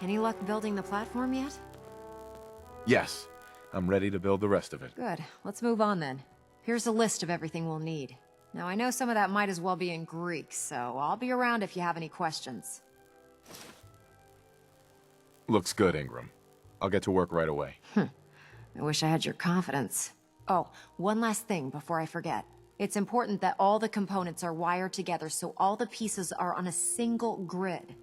Any luck building the platform yet? Yes, I'm ready to build the rest of it. Good. Let's move on then. Here's a list of everything we'll need. Now, I know some of that might as well be in Greek, so I'll be around if you have any questions. Looks good, Ingram. I'll get to work right away. I wish I had your confidence. Oh, one last thing before I forget. It's important that all the components are wired together so all the pieces are on a single grid.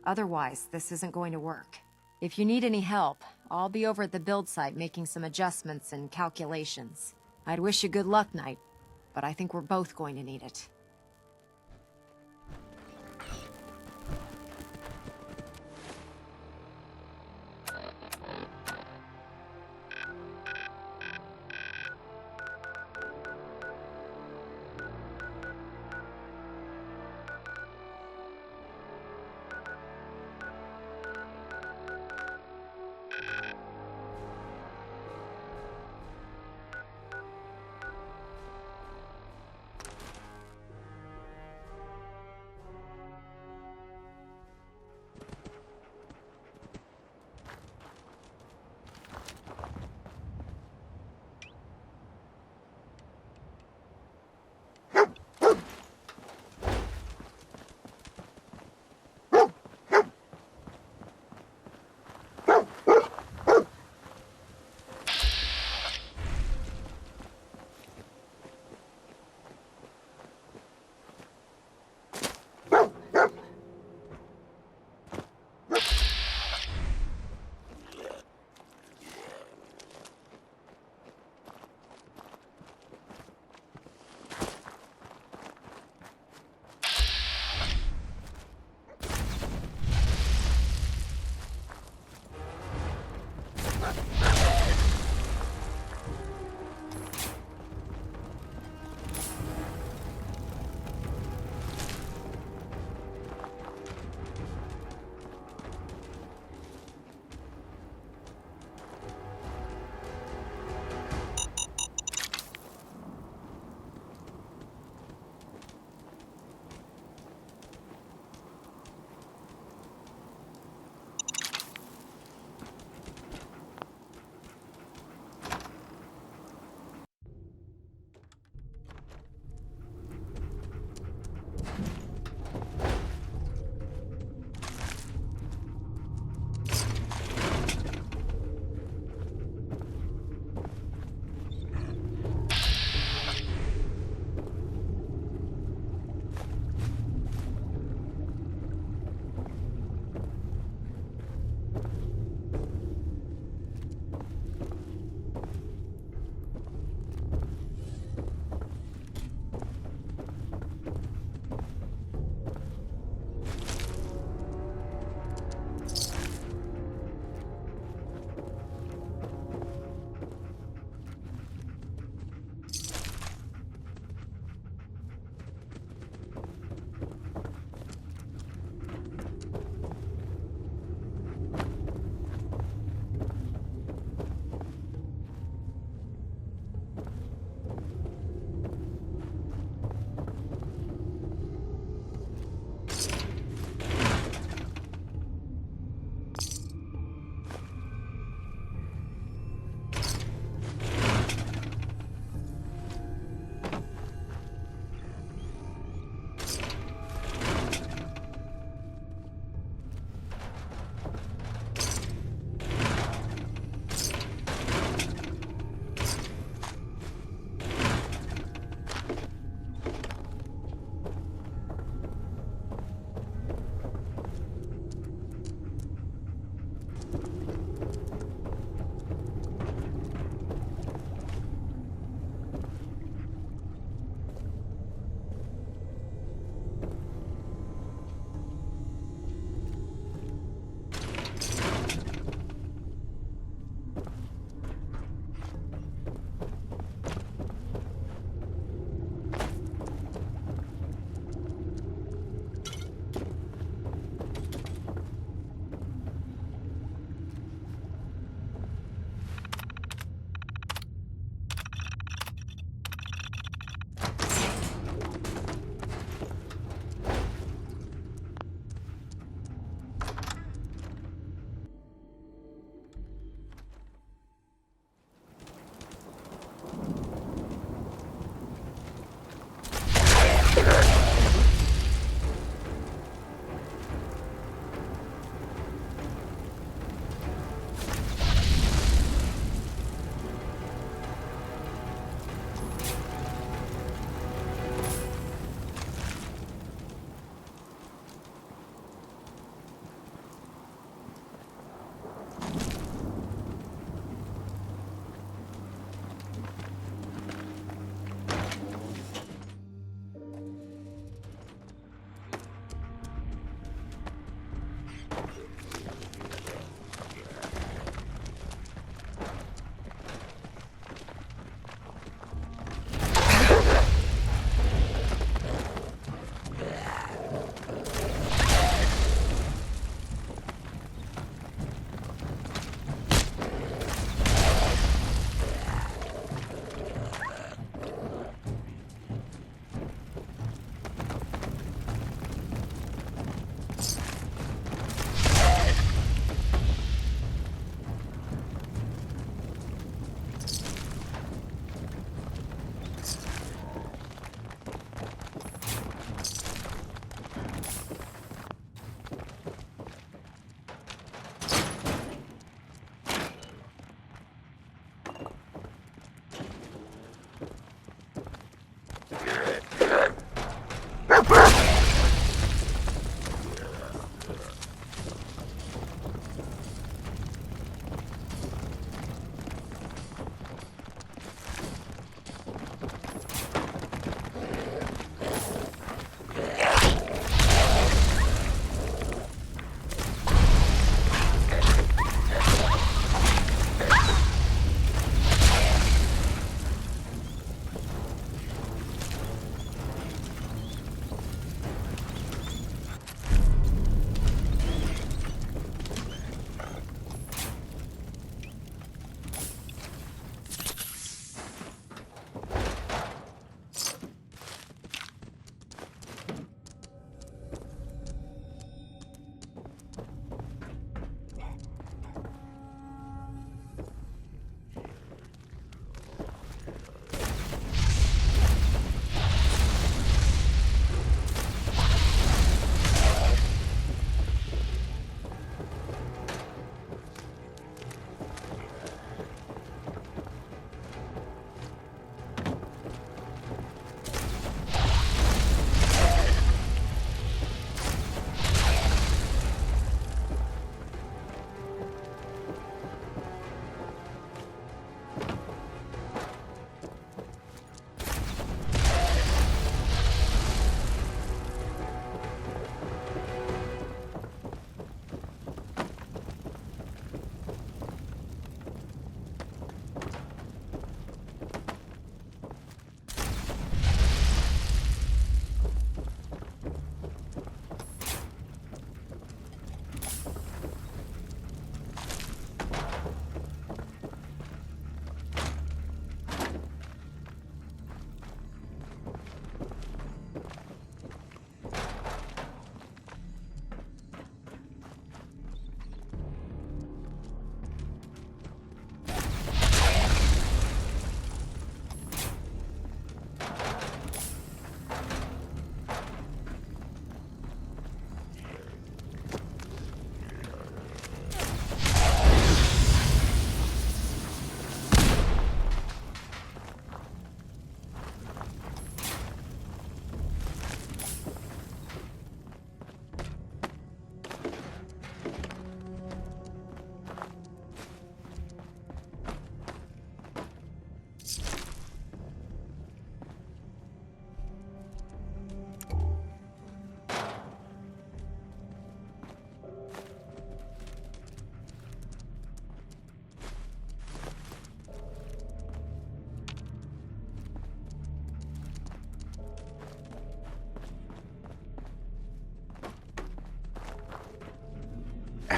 Otherwise, this isn't going to work. If you need any help, I'll be over at the build site making some adjustments and calculations. I'd wish you good luck, Knight, but I think we're both going to need it.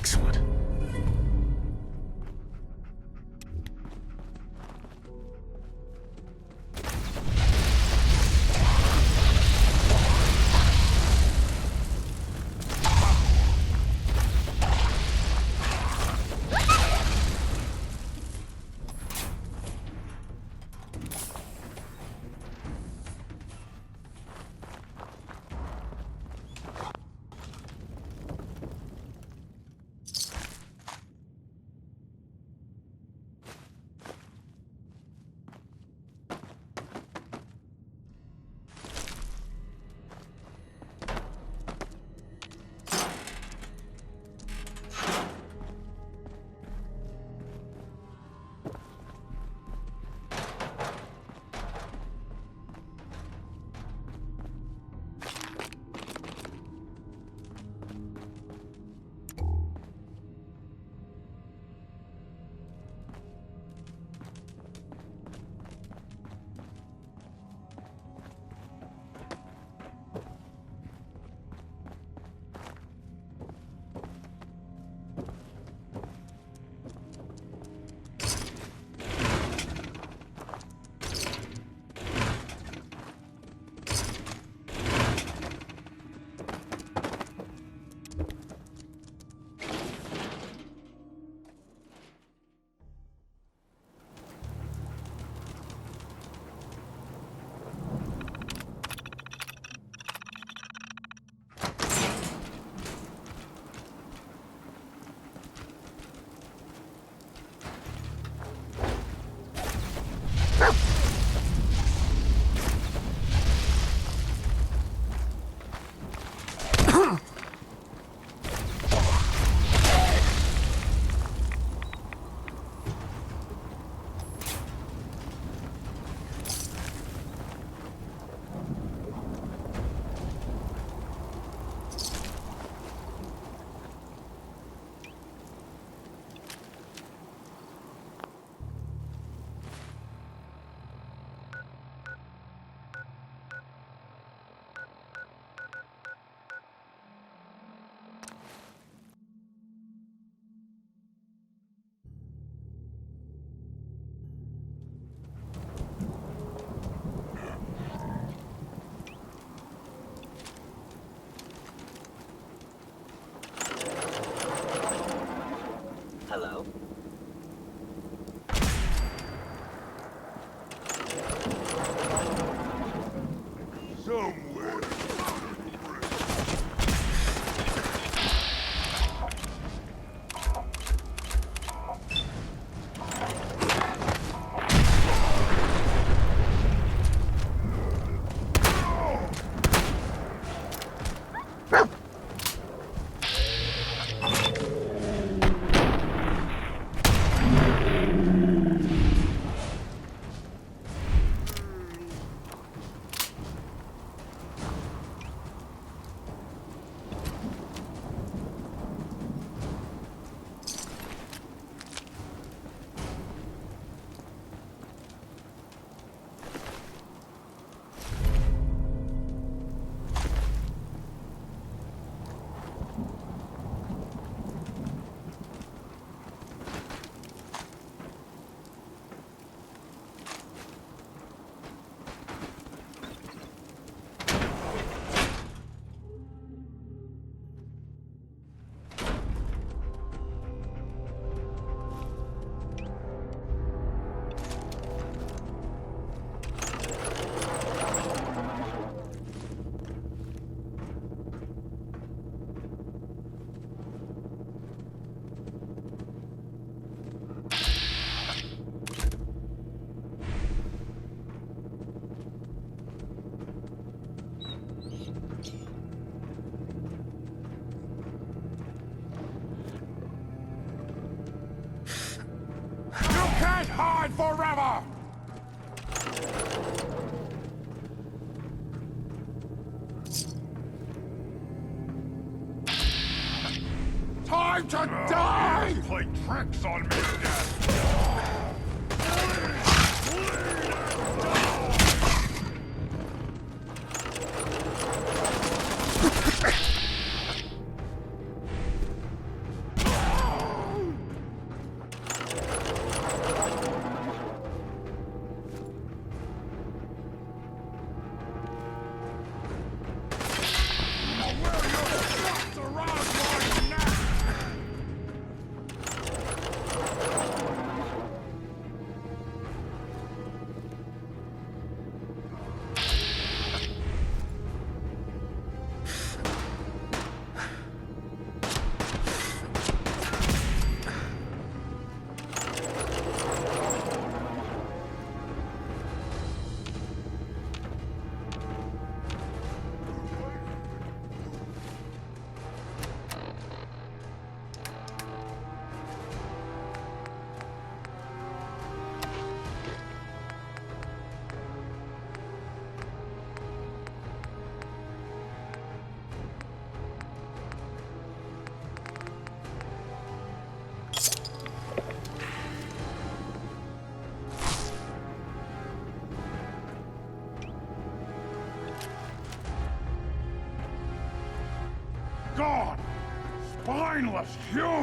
Excellent. Hello? Somewhere. Can't hide forever! Time to die! Play tricks on me again! gone! Spineless human!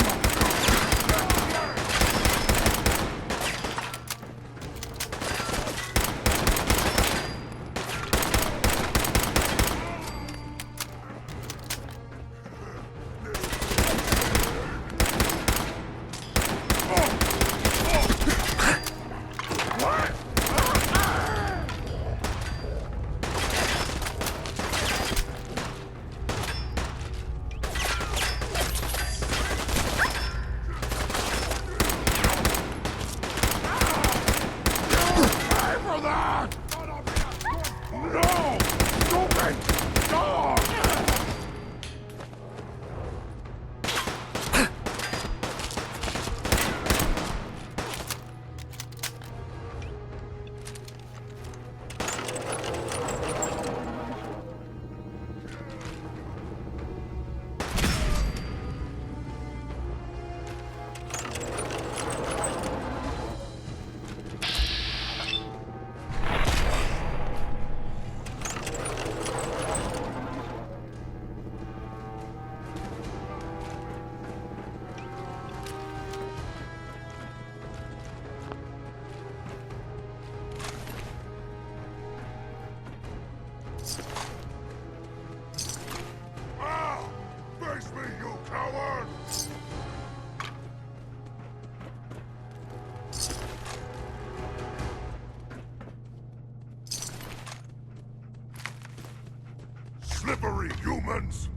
No! Stupid! Dog! Face me, you coward! Slippery humans!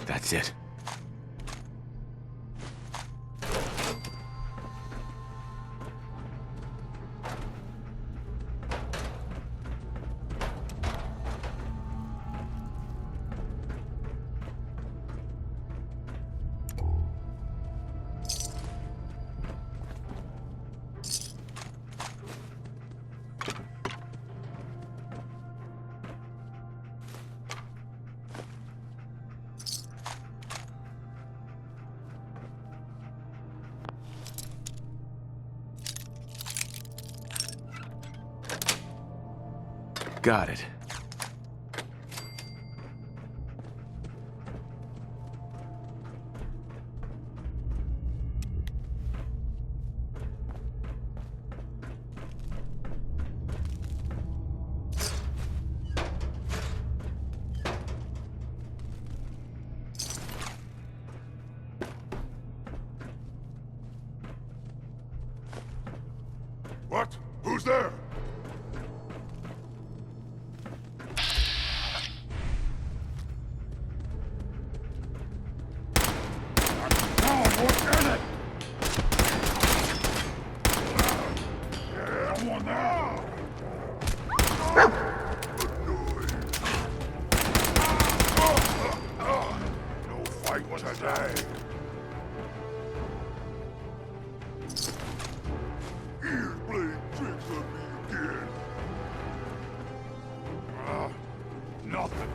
That's it. Got it. Who's there? Oh, what is it? Someone there? No fight today. Ears playing tricks on me again. Nothing.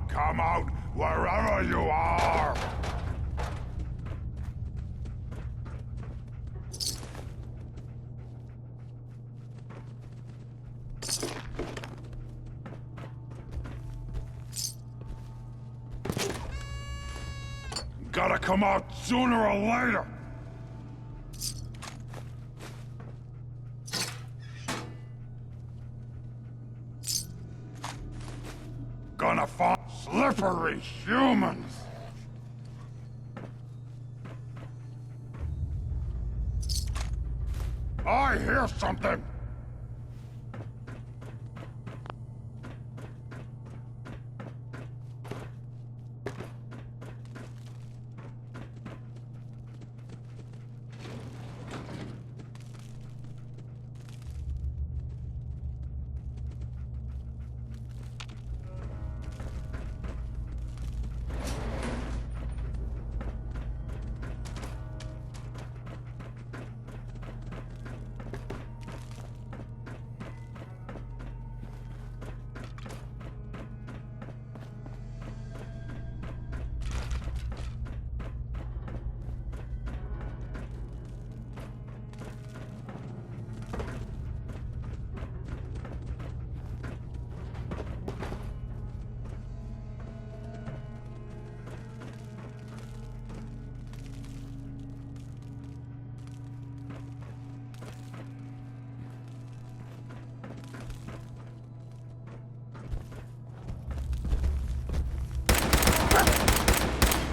Come out, wherever you are! Gotta come out sooner or later! Gonna find slippery humans! I hear something!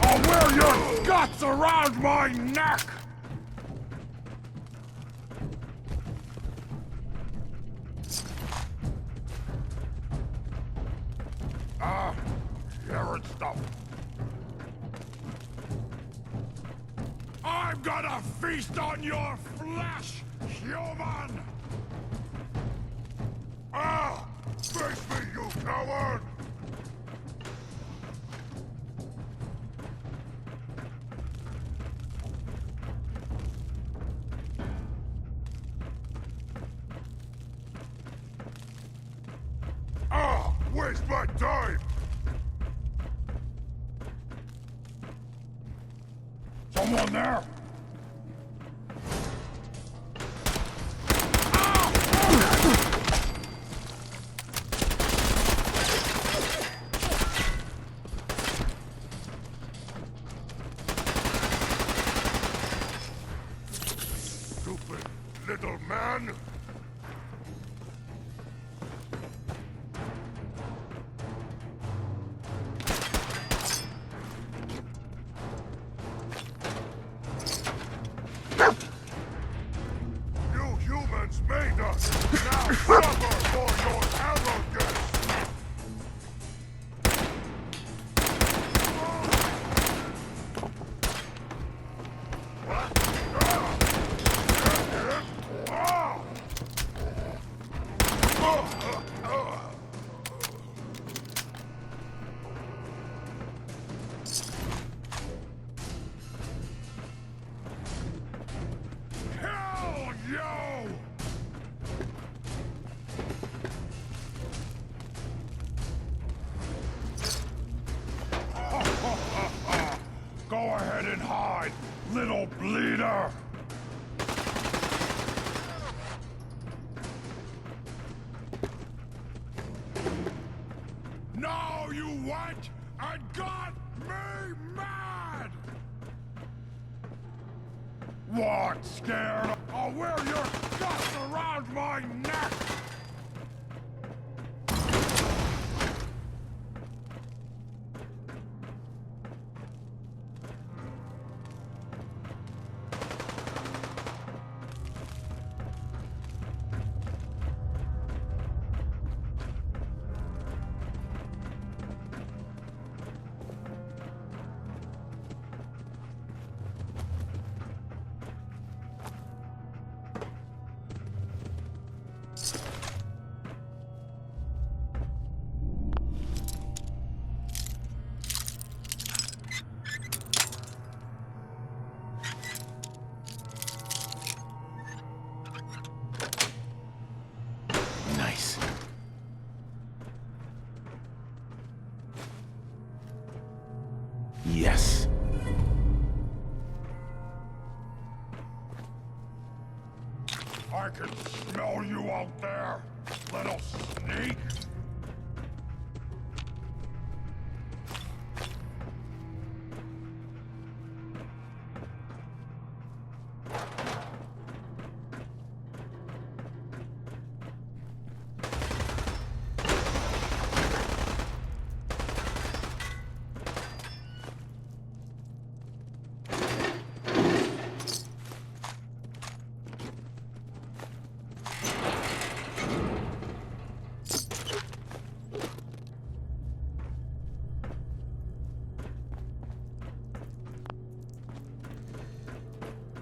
I'll wear your guts around my neck! Here stuff. I'm gonna feast on your flesh, human! Face me, you coward! Waste my time! Someone there? Stupid little man! Made us! Now suffer for your arrogance! Hell, yo! Go ahead and hide, little bleeder! No, you went and got me mad! What, scared? I'll wear your guts around my neck! Nice. Yes. I can smell you out there, little sneak!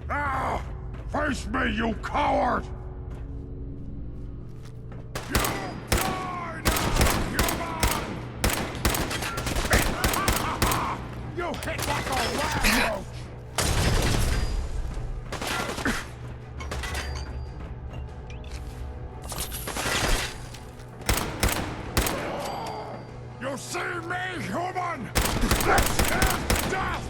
Ah! Face me, you coward! You die now, human! You hit like a rat roach! You see me, human? This is death!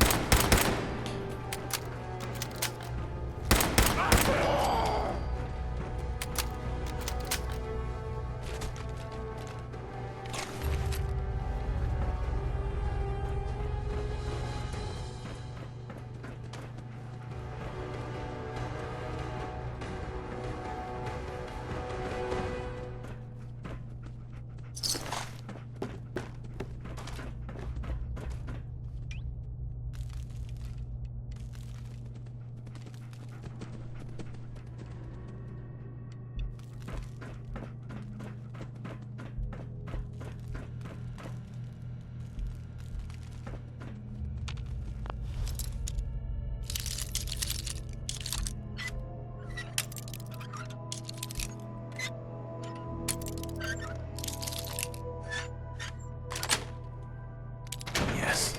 Yes.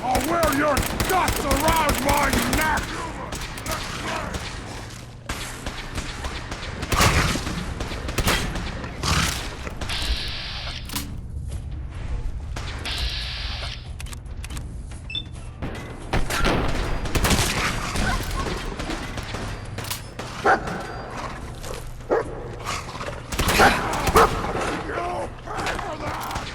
I'll wear your guts around my neck! You'll pay for that!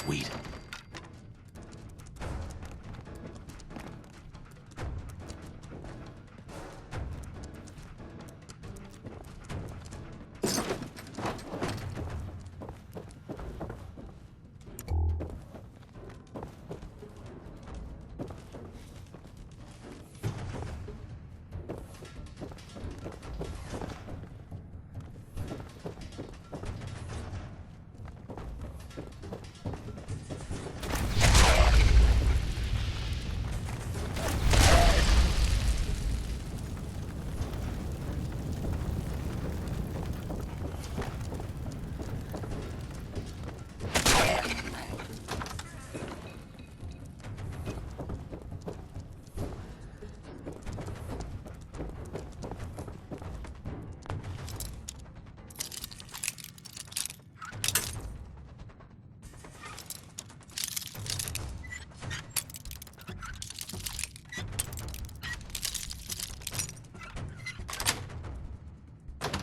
Sweet.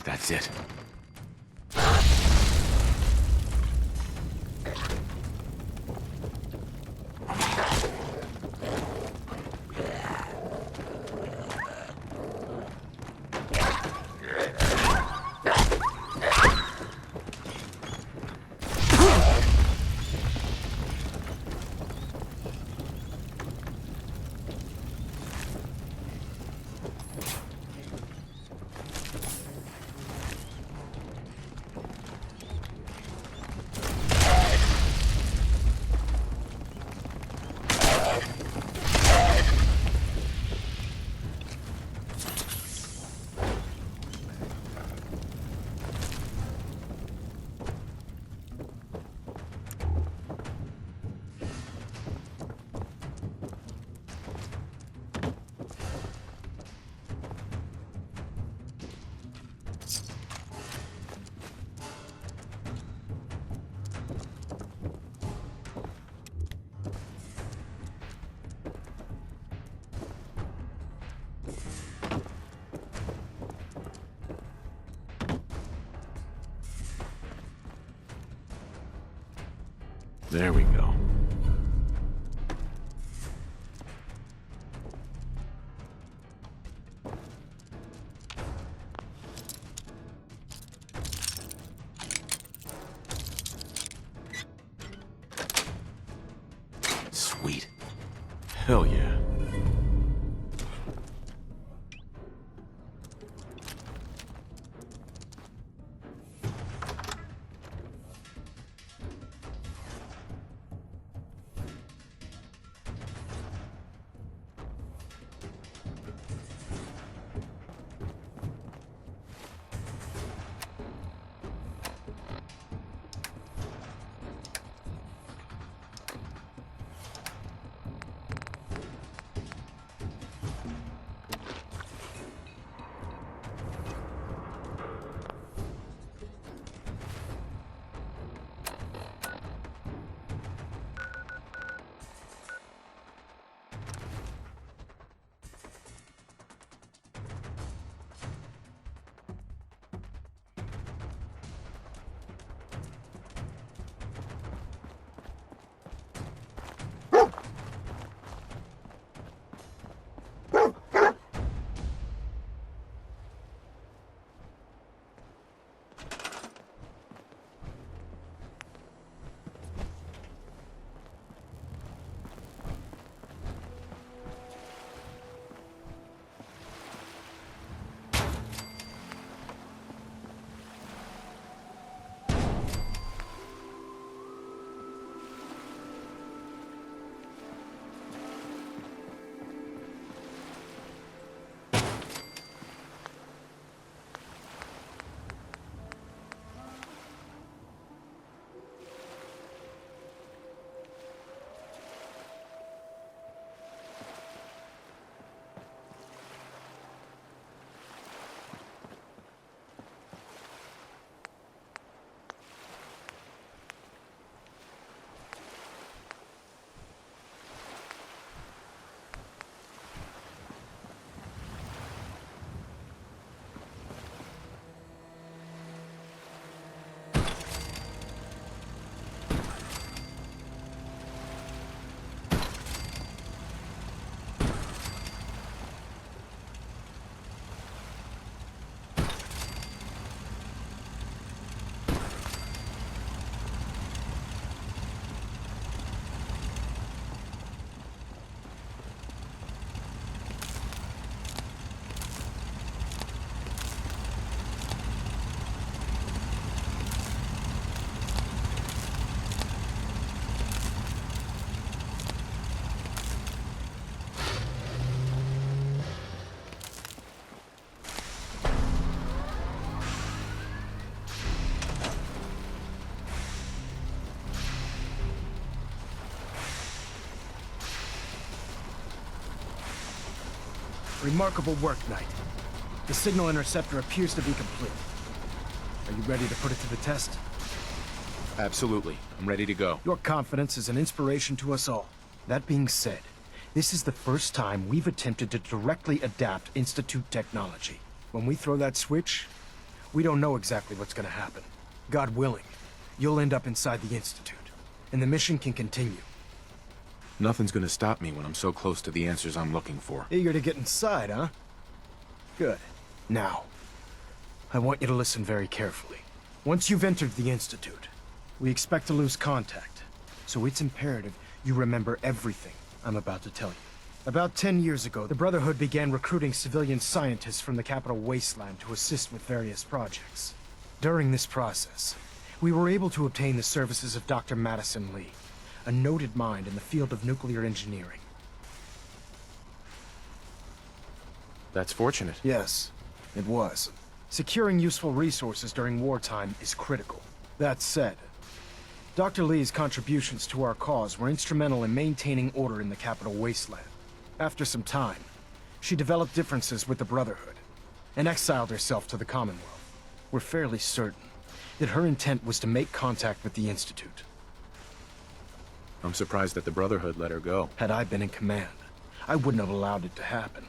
That's it. There we go. Sweet. Hell yeah. Remarkable work, Knight. The signal interceptor appears to be complete. Are you ready to put it to the test? Absolutely. I'm ready to go. Your confidence is an inspiration to us all. That being said, this is the first time we've attempted to directly adapt Institute technology. When we throw that switch, we don't know exactly what's gonna happen. God willing, you'll end up inside the Institute, and the mission can continue. Nothing's gonna stop me when I'm so close to the answers I'm looking for. Eager to get inside, huh? Good. Now, I want you to listen very carefully. Once you've entered the Institute, we expect to lose contact, so it's imperative you remember everything I'm about to tell you. About 10 years ago, the Brotherhood began recruiting civilian scientists from the capital wasteland to assist with various projects. During this process, we were able to obtain the services of Dr. Madison Lee, a noted mind in the field of nuclear engineering. That's fortunate. Yes, it was. Securing useful resources during wartime is critical. That said, Dr. Lee's contributions to our cause were instrumental in maintaining order in the capital wasteland. After some time, she developed differences with the Brotherhood and exiled herself to the Commonwealth. We're fairly certain that her intent was to make contact with the Institute. I'm surprised that the Brotherhood let her go. Had I been in command, I wouldn't have allowed it to happen.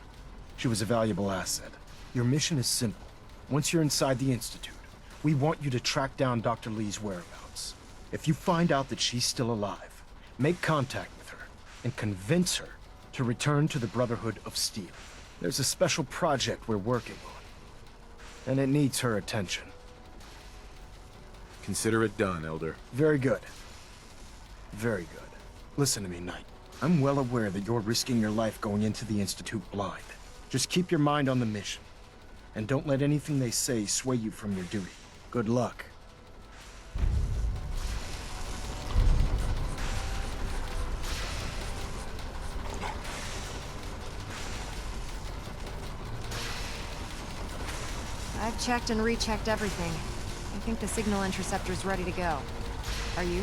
She was a valuable asset. Your mission is simple. Once you're inside the Institute, we want you to track down Dr. Lee's whereabouts. If you find out that she's still alive, make contact with her and convince her to return to the Brotherhood of Steel. There's a special project we're working on, and it needs her attention. Consider it done, Elder. Very good. Very good. Listen to me, Knight. I'm well aware that you're risking your life going into the Institute blind. Just keep your mind on the mission, and don't let anything they say sway you from your duty. Good luck. I've checked and rechecked everything. I think the signal interceptor's ready to go. Are you?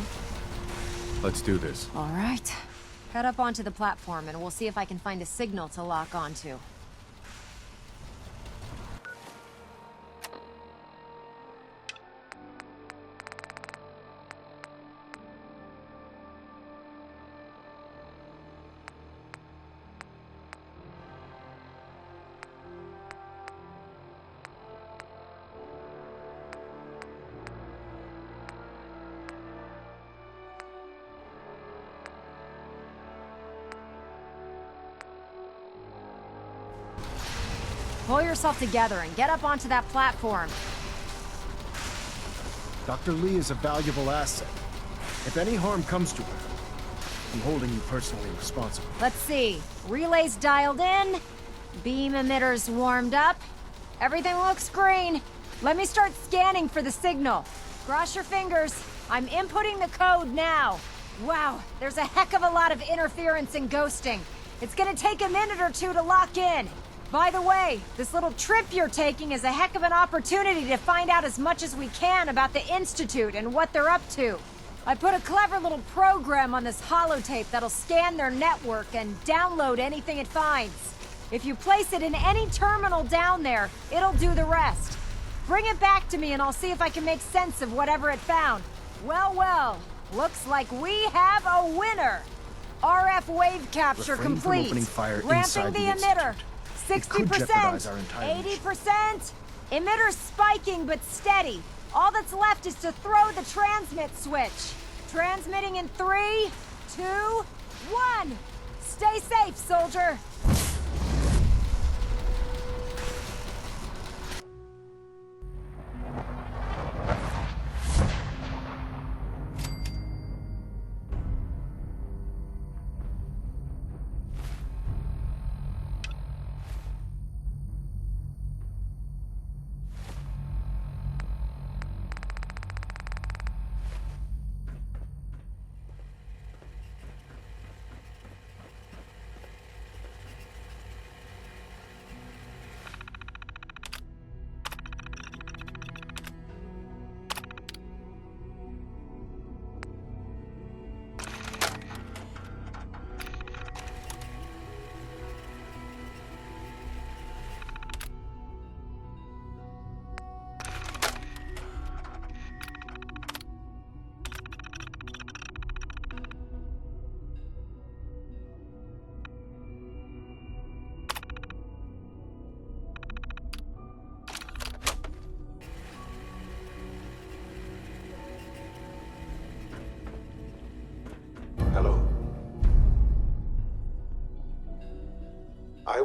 Let's do this. All right. Head up onto the platform and we'll see if I can find a signal to lock onto. Pull yourself together and get up onto that platform. Dr. Lee is a valuable asset. If any harm comes to her, I'm holding you personally responsible. Let's see. Relays dialed in. Beam emitters warmed up. Everything looks green. Let me start scanning for the signal. Cross your fingers. I'm inputting the code now. Wow, there's a heck of a lot of interference and ghosting. It's gonna take a minute or two to lock in. By the way, this little trip you're taking is a heck of an opportunity to find out as much as we can about the Institute and what they're up to. I put a clever little program on this holotape that'll scan their network and download anything it finds. If you place it in any terminal down there, it'll do the rest. Bring it back to me and I'll see if I can make sense of whatever it found. Well, well, looks like we have a winner. RF wave capture Refrain from complete. opening fire Ramping inside the the emitter. Institute. It could 60%, jeopardize our entire mission. 80%. Emitter's spiking but steady. All that's left is to throw the transmit switch. Transmitting in 3, 2, 1. Stay safe, soldier.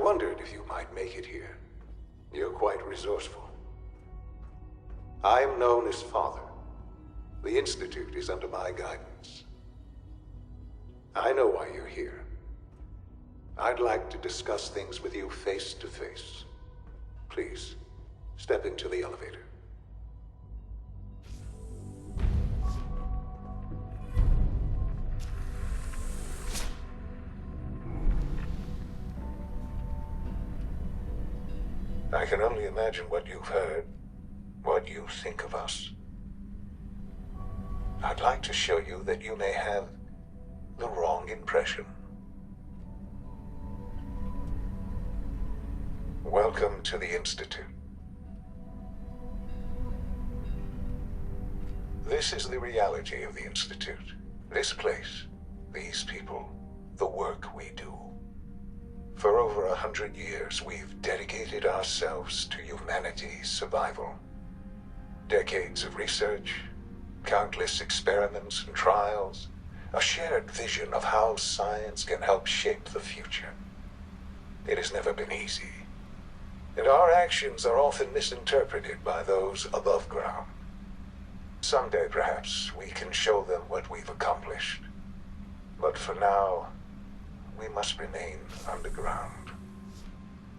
wondered if you might make it here. You're quite resourceful. I am known as Father. The Institute is under my guidance. I know why you're here. I'd like to discuss things with you face to face. Please, step into the elevator. I can only imagine what you've heard, what you think of us. I'd like to show you that you may have the wrong impression. Welcome to the Institute. This is the reality of the Institute. This place, these people, the work we do. For over 100 years, we've dedicated ourselves to humanity's survival. Decades of research, countless experiments and trials, a shared vision of how science can help shape the future. It has never been easy, and our actions are often misinterpreted by those above ground. Someday, perhaps, we can show them what we've accomplished. But for now, we must remain underground.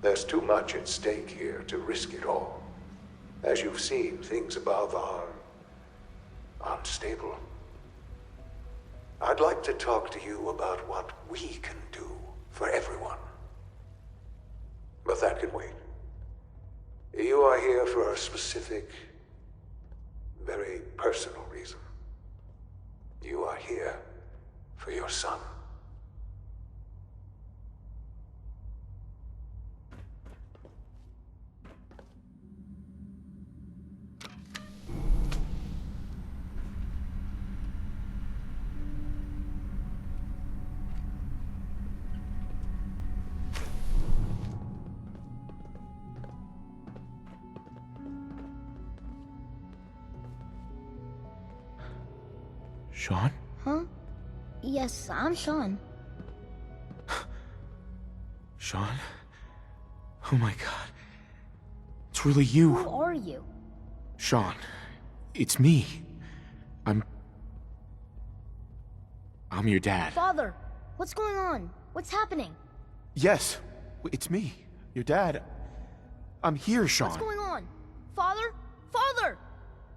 There's too much at stake here to risk it all. As you've seen, things above are unstable. I'd like to talk to you about what we can do for everyone. But that can wait. You are here for a specific, very personal reason. You are here for your son. Sean? Huh? Yes, I'm Sean. Sean? Oh my god. It's really you. Who are you? Sean, it's me. I'm your dad. Father, what's going on? What's happening? Yes, it's me, your dad. I'm here, Sean. What's going on? Father? Father!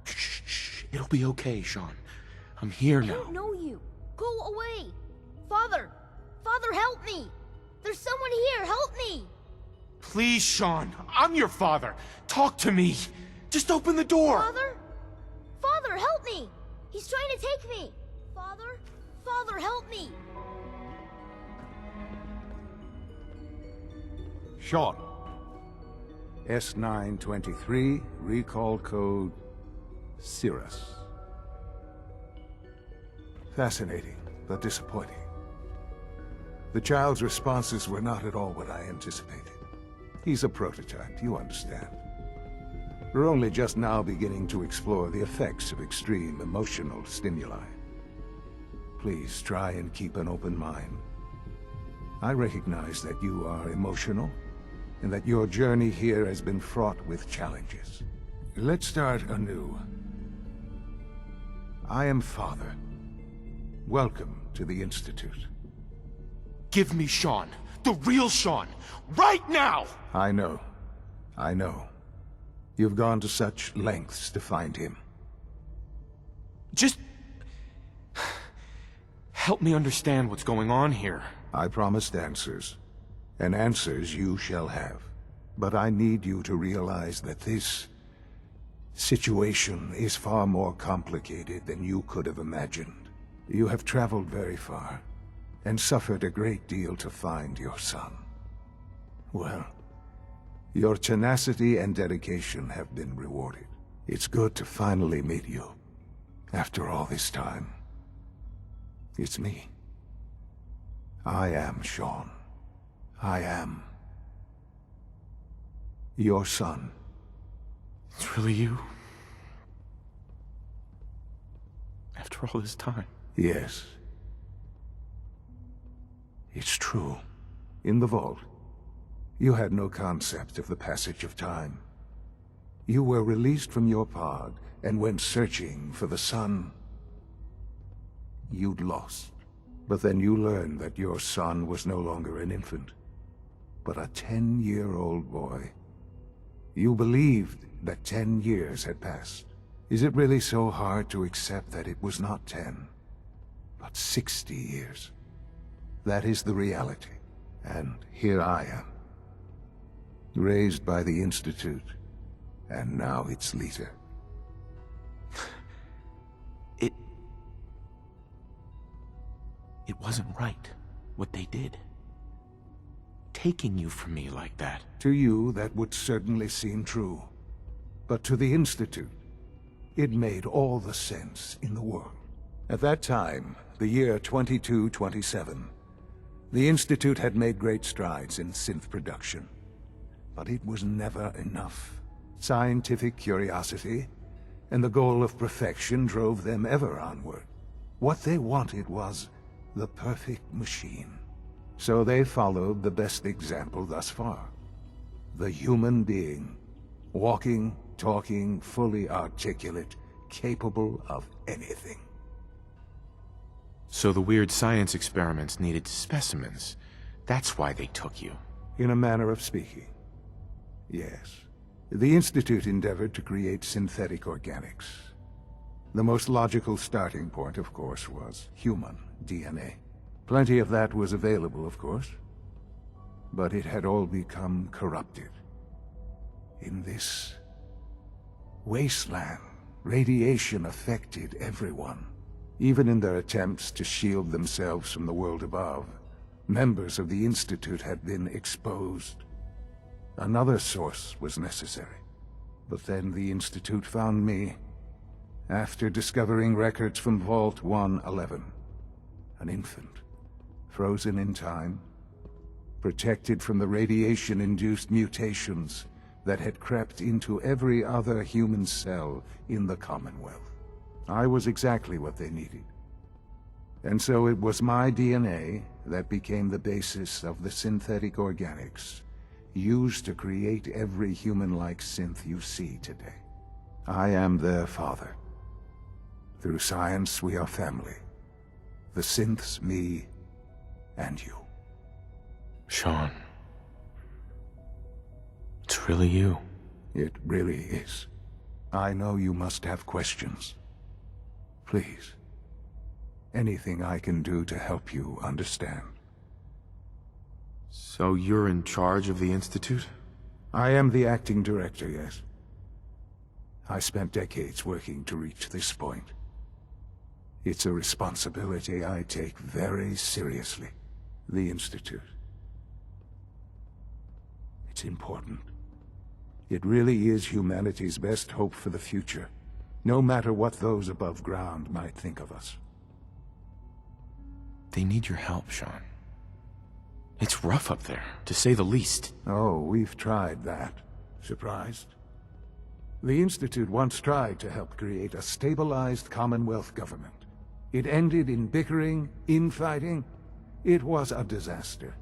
Shh. It'll be okay, Sean. I'm here I now. don't know you. Go away. Father! Father, help me! There's someone here, help me! Please, Sean. I'm your father. Talk to me. Just open the door. Father? Father, help me! He's trying to take me! Father? Father, help me! Sean. S923, recall code Cirrus. Fascinating, but disappointing. The child's responses were not at all what I anticipated. He's a prototype, you understand. We're only just now beginning to explore the effects of extreme emotional stimuli. Please try and keep an open mind. I recognize that you are emotional, and that your journey here has been fraught with challenges. Let's start anew. I am Father. Welcome to the Institute. Give me Sean. The real Sean. Right now! I know. I know. You've gone to such lengths to find him. Just help me understand what's going on here. I promised answers, and answers you shall have. But I need you to realize that this situation is far more complicated than you could have imagined. You have traveled very far, and suffered a great deal to find your son. Well, your tenacity and dedication have been rewarded. It's good to finally meet you, after all this time. It's me. I am Sean. I am your son. It's really you? After all this time? Yes. It's true. In the vault, You had no concept of the passage of time. You were released from your pod and went searching for the sun you'd lost. But then you learned that your son was no longer an infant, but a 10-year-old boy. You believed that 10 years had passed. Is it really so hard to accept that it was not 10, but 60 years? That is the reality. And here I am, raised by the Institute, and now its leader. It wasn't right, what they did. Taking you from me like that. To you, that would certainly seem true. But to the Institute, it made all the sense in the world. At that time, the year 2227, the Institute had made great strides in synth production. But it was never enough. Scientific curiosity and the goal of perfection drove them ever onward. What they wanted was the perfect machine. So they followed the best example thus far. The human being. Walking, talking, fully articulate, capable of anything. So the weird science experiments needed specimens. That's why they took you. In a manner of speaking. Yes. The Institute endeavored to create synthetic organics. The most logical starting point, of course, was human DNA. Plenty of that was available, of course. But it had all become corrupted. In this wasteland, radiation affected everyone. Even in their attempts to shield themselves from the world above, members of the Institute had been exposed. Another source was necessary. But then the Institute found me, after discovering records from Vault 111. An infant, frozen in time, protected from the radiation-induced mutations that had crept into every other human cell in the Commonwealth. I was exactly what they needed. And so it was my DNA that became the basis of the synthetic organics used to create every human-like synth you see today. I am their father. Through science, we are family. The synths, me, and you. Sean. It's really you. It really is. I know you must have questions. Please. Anything I can do to help you understand. So you're in charge of the Institute? I am the acting director, yes. I spent decades working to reach this point. It's a responsibility I take very seriously. The Institute. It's important. It really is humanity's best hope for the future, no matter what those above ground might think of us. They need your help, Sean. It's rough up there, to say the least. Oh, we've tried that. Surprised? The Institute once tried to help create a stabilized Commonwealth government. It ended in bickering, infighting. It was a disaster.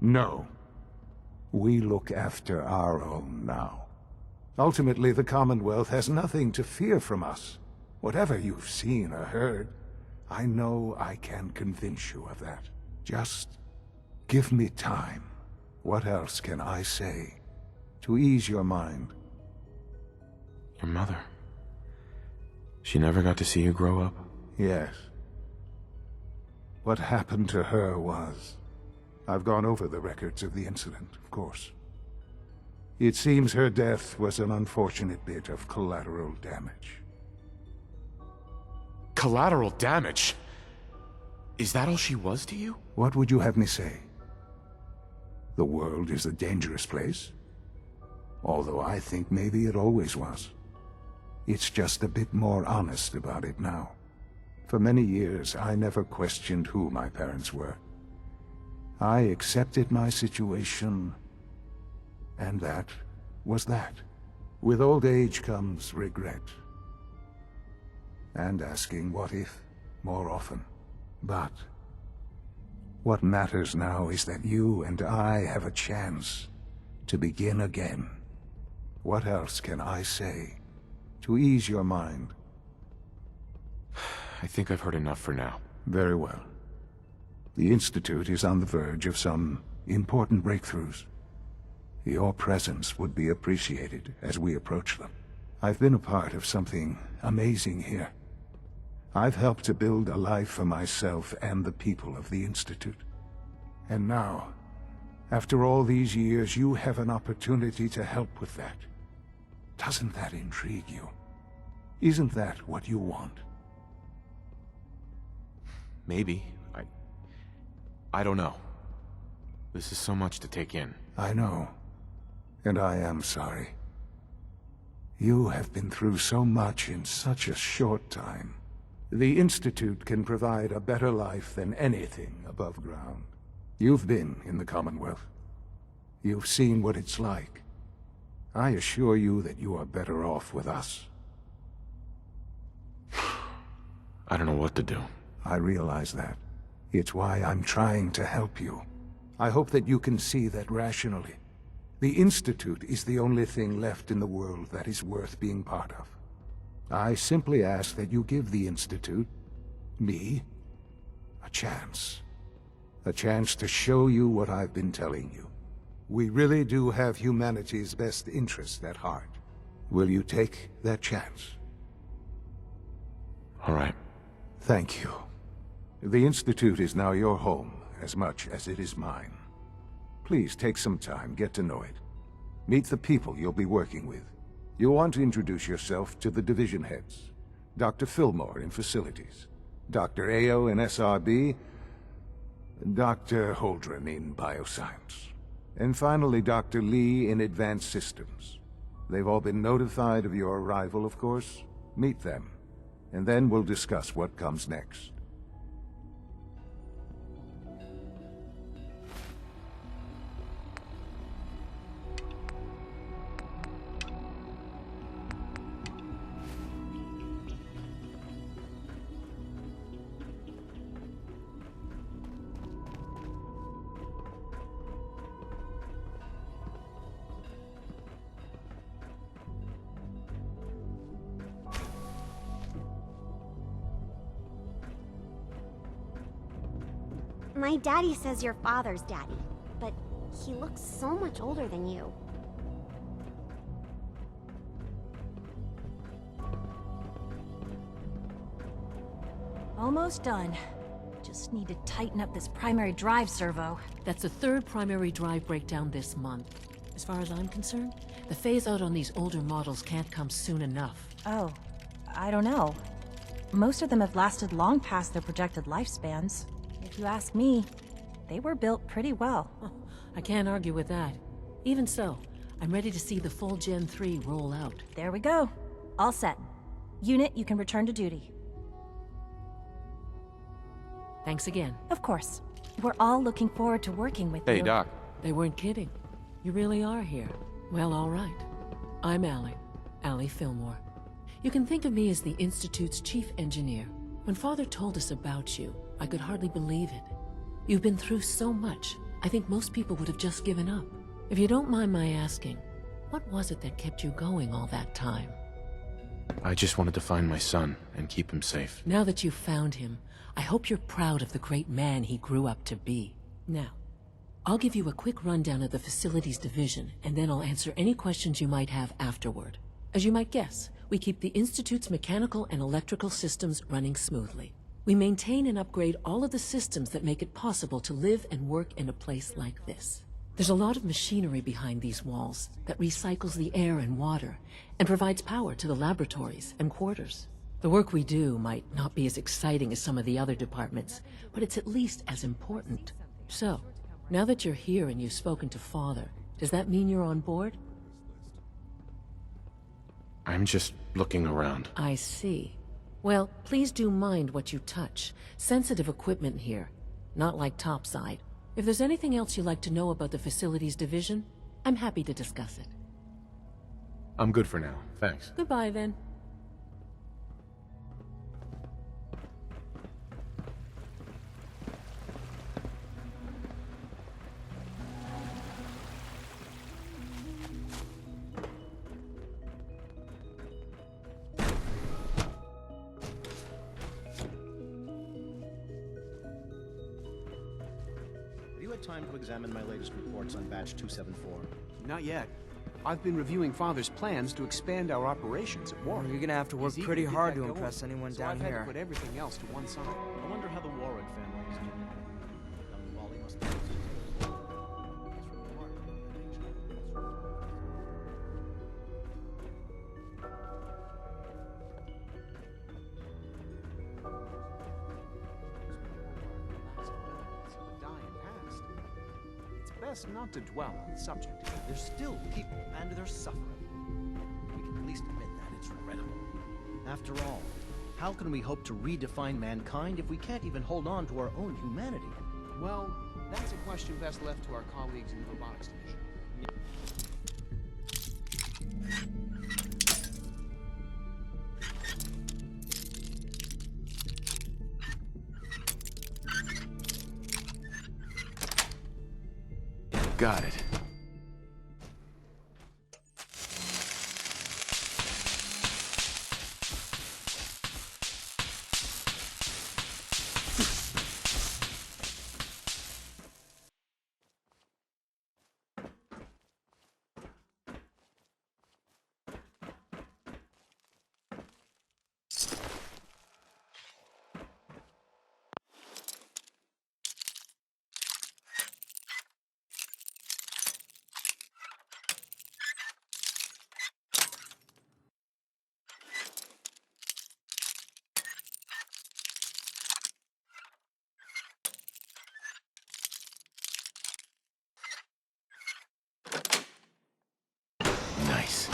No. We look after our own now. Ultimately, the Commonwealth has nothing to fear from us. Whatever you've seen or heard, I know I can convince you of that. Just give me time. What else can I say to ease your mind? Your mother. She never got to see you grow up? Yes. What happened to her was... I've gone over the records of the incident, of course. It seems her death was an unfortunate bit of collateral damage. Collateral damage? Is that all she was to you? What would you have me say? The world is a dangerous place? Although I think maybe it always was. It's just a bit more honest about it now. For many years, I never questioned who my parents were. I accepted my situation, and that was that. With old age comes regret. And asking what if more often. But what matters now is that you and I have a chance to begin again. What else can I say to ease your mind? I think I've heard enough for now. Very well. The Institute is on the verge of some important breakthroughs. Your presence would be appreciated as we approach them. I've been a part of something amazing here. I've helped to build a life for myself and the people of the Institute. And now, after all these years, you have an opportunity to help with that. Doesn't that intrigue you? Isn't that what you want? Maybe. I don't know. This is so much to take in. I know. And I am sorry. You have been through so much in such a short time. The Institute can provide a better life than anything above ground. You've been in the Commonwealth. You've seen what it's like. I assure you that you are better off with us. I don't know what to do. I realize that. It's why I'm trying to help you. I hope that you can see that rationally. The Institute is the only thing left in the world that is worth being part of. I simply ask that you give the Institute, me, a chance. A chance to show you what I've been telling you. We really do have humanity's best interest at heart. Will you take that chance? All right. Thank you. The Institute is now your home, as much as it is mine. Please take some time, get to know it. Meet the people you'll be working with. You'll want to introduce yourself to the division heads. Dr. Fillmore in Facilities, Dr. Ayo in SRB, Dr. Holdren in Bioscience, and finally Dr. Lee in Advanced Systems. They've all been notified of your arrival, of course. Meet them, and then we'll discuss what comes next. My daddy says your father's daddy, but he looks so much older than you. Almost done. Just need to tighten up this primary drive servo. That's the third primary drive breakdown this month. As far as I'm concerned, the phase-out on these older models can't come soon enough. Oh, I don't know. Most of them have lasted long past their projected lifespans. If you ask me, they were built pretty well. I can't argue with that. Even so, I'm ready to see the full Gen 3 roll out. There we go. All set. Unit, you can return to duty. Thanks again. Of course. We're all looking forward to working with you. Hey, Doc. They weren't kidding. You really are here. Well, all right. I'm Allie Fillmore. You can think of me as the Institute's chief engineer. When Father told us about you, I could hardly believe it. You've been through so much, I think most people would have just given up. If you don't mind my asking, what was it that kept you going all that time? I just wanted to find my son and keep him safe. Now that you've found him, I hope you're proud of the great man he grew up to be. Now, I'll give you a quick rundown of the Facilities Division, and then I'll answer any questions you might have afterward. As you might guess, we keep the Institute's mechanical and electrical systems running smoothly. We maintain and upgrade all of the systems that make it possible to live and work in a place like this. There's a lot of machinery behind these walls that recycles the air and water and provides power to the laboratories and quarters. The work we do might not be as exciting as some of the other departments, but it's at least as important. So, now that you're here and you've spoken to Father, does that mean you're on board? I'm just looking around. I see. Well, please do mind what you touch. Sensitive equipment here, not like topside. If there's anything else you'd like to know about the Facilities Division, I'm happy to discuss it. I'm good for now, thanks. Goodbye, then. time to examine my latest reports on Batch 274? Not yet. I've been reviewing Father's plans to expand our operations at Warren. You're gonna have to work He's eager pretty get hard that to going, impress anyone so down I've had here. to put everything else to one side. I wonder how the Warren family is doing. Young Wally must be... It's best not to dwell on the subject. There's still people, and they're suffering. We can at least admit that it's regrettable. After all, how can we hope to redefine mankind if we can't even hold on to our own humanity? Well, that's a question best left to our colleagues in the robotics division. Got it. Nice.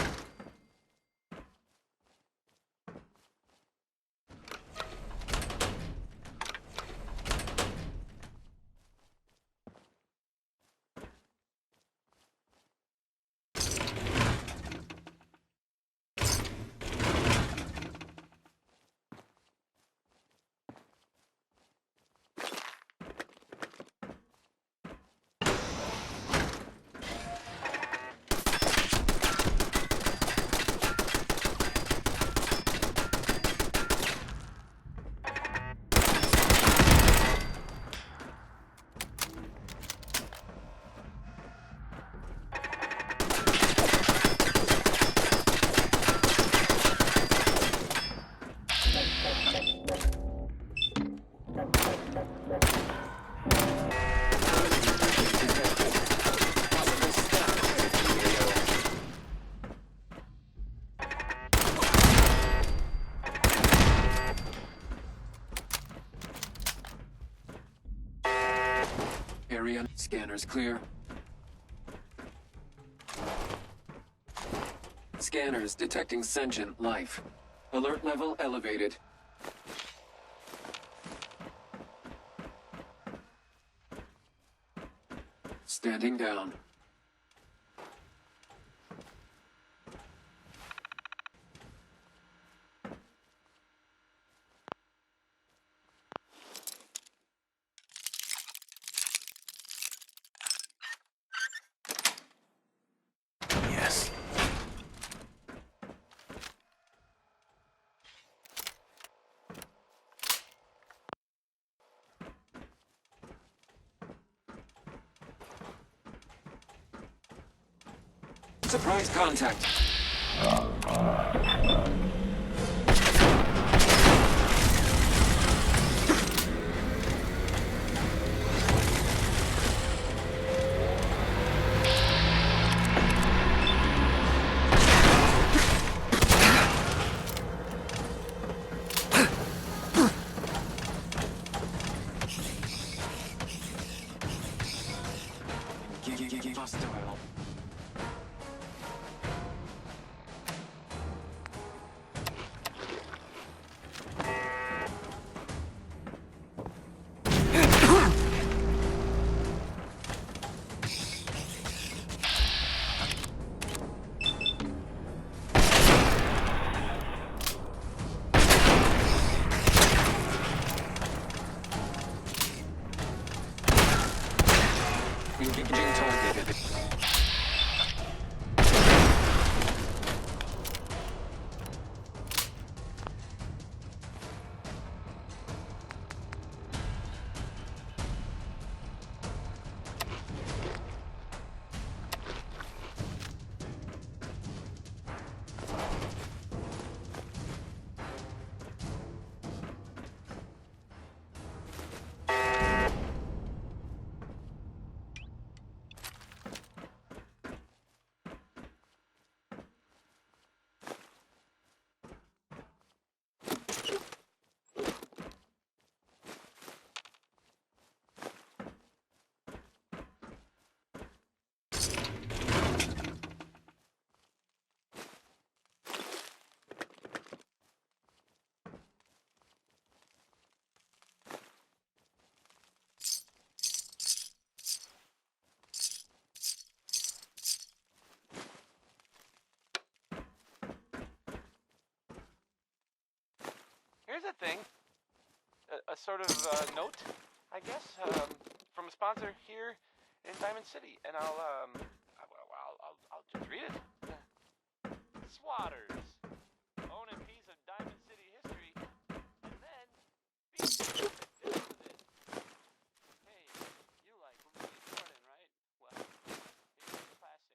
Area scanners clear. Scanners detecting sentient life. Alert level elevated. Standing down. Yes. Surprise contact. Hostile. Engaging target. sort of note, I guess, from a sponsor here in Diamond City, and I'll just read it. Swatters. Own a piece of Diamond City history, and then be stupid with it. Hey, you like Lee Jordan, right? Well, here's a classic.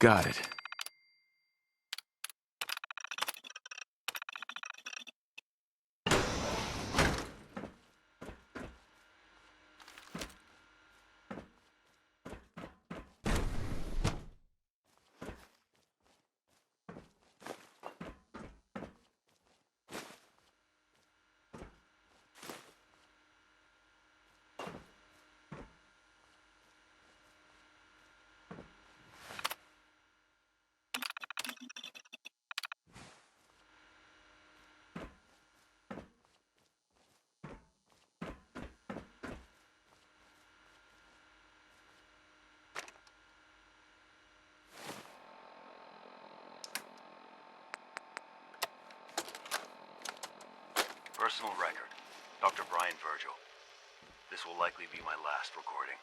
Got it. Personal record, Dr. Brian Virgil. This will likely be my last recording.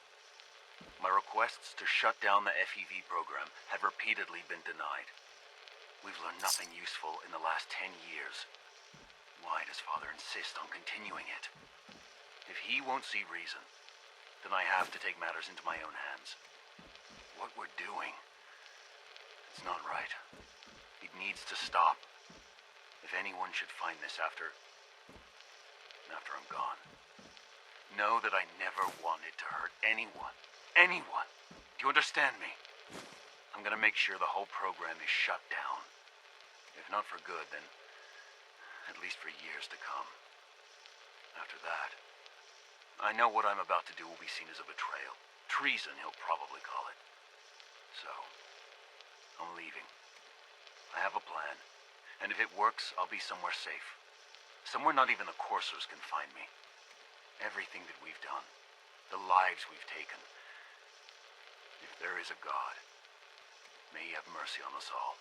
My requests to shut down the FEV program have repeatedly been denied. We've learned nothing useful in the last 10 years. Why does Father insist on continuing it? If he won't see reason, then I have to take matters into my own hands. What we're doing, it's not right. It needs to stop. If anyone should find this after I'm gone, know that I never wanted to hurt anyone. Anyone! Do you understand me? I'm gonna make sure the whole program is shut down. If not for good, then at least for years to come. After that, I know what I'm about to do will be seen as a betrayal. Treason, he'll probably call it. So, I'm leaving. I have a plan, and if it works, I'll be somewhere safe. Somewhere not even the Coursers can find me. Everything that we've done, the lives we've taken. If there is a God, may he have mercy on us all.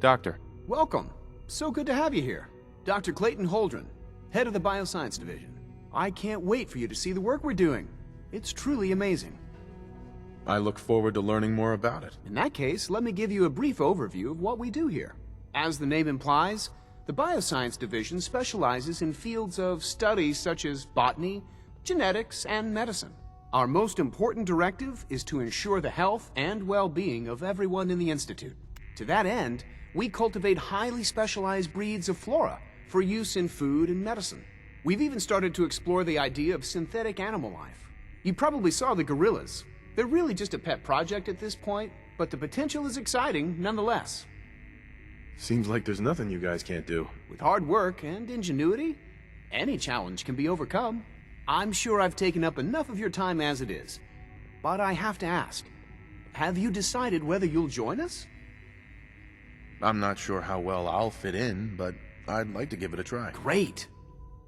Doctor. Welcome. So good to have you here. Dr. Clayton Holdren, head of the Bioscience Division. I can't wait for you to see the work we're doing. It's truly amazing. I look forward to learning more about it. In that case, let me give you a brief overview of what we do here. As the name implies, the Bioscience Division specializes in fields of study such as botany, genetics, and medicine. Our most important directive is to ensure the health and well-being of everyone in the Institute. To that end, we cultivate highly specialized breeds of flora for use in food and medicine. We've even started to explore the idea of synthetic animal life. You probably saw the gorillas. They're really just a pet project at this point, but the potential is exciting nonetheless. Seems like there's nothing you guys can't do. With hard work and ingenuity, any challenge can be overcome. I'm sure I've taken up enough of your time as it is, but I have to ask, have you decided whether you'll join us? I'm not sure how well I'll fit in, but I'd like to give it a try. Great.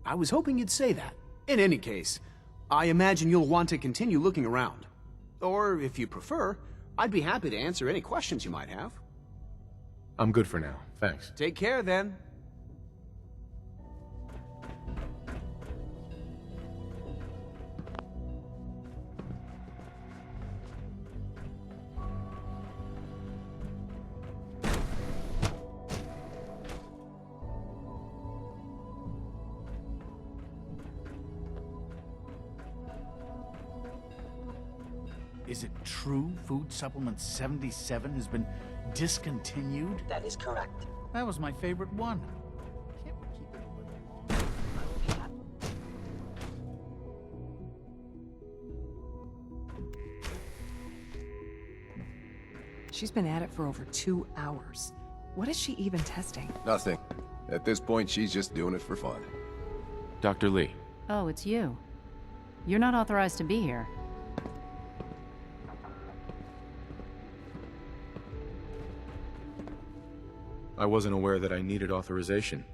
I was hoping you'd say that. In any case, I imagine you'll want to continue looking around. Or, if you prefer, I'd be happy to answer any questions you might have. I'm good for now, thanks. Take care, then. Is it true Food Supplement 77 has been discontinued? That is correct. That was my favorite one. Can't we keep it a little? She's been at it for over 2 hours. What is she even testing? Nothing. At this point, she's just doing it for fun. Dr. Lee. Oh, it's you. You're not authorized to be here. I wasn't aware that I needed authorization.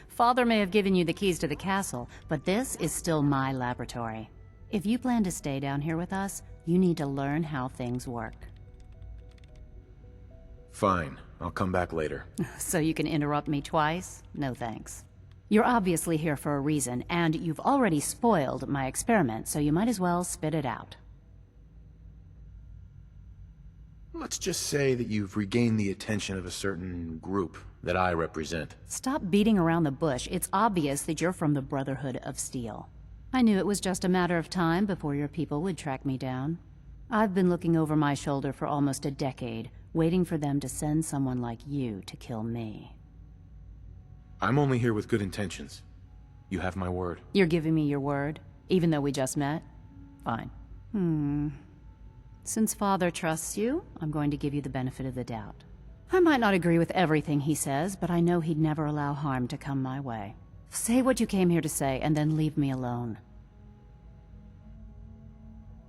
Father may have given you the keys to the castle, but this is still my laboratory. If you plan to stay down here with us, you need to learn how things work. Fine. I'll come back later. So you can interrupt me twice? No thanks. You're obviously here for a reason, and you've already spoiled my experiment, so you might as well spit it out. Let's just say that you've regained the attention of a certain group that I represent. Stop beating around the bush. It's obvious that you're from the Brotherhood of Steel. I knew it was just a matter of time before your people would track me down. I've been looking over my shoulder for almost a decade, waiting for them to send someone like you to kill me. I'm only here with good intentions. You have my word. You're giving me your word, even though we just met? Fine. Since Father trusts you, I'm going to give you the benefit of the doubt. I might not agree with everything he says, but I know he'd never allow harm to come my way. Say what you came here to say, and then leave me alone.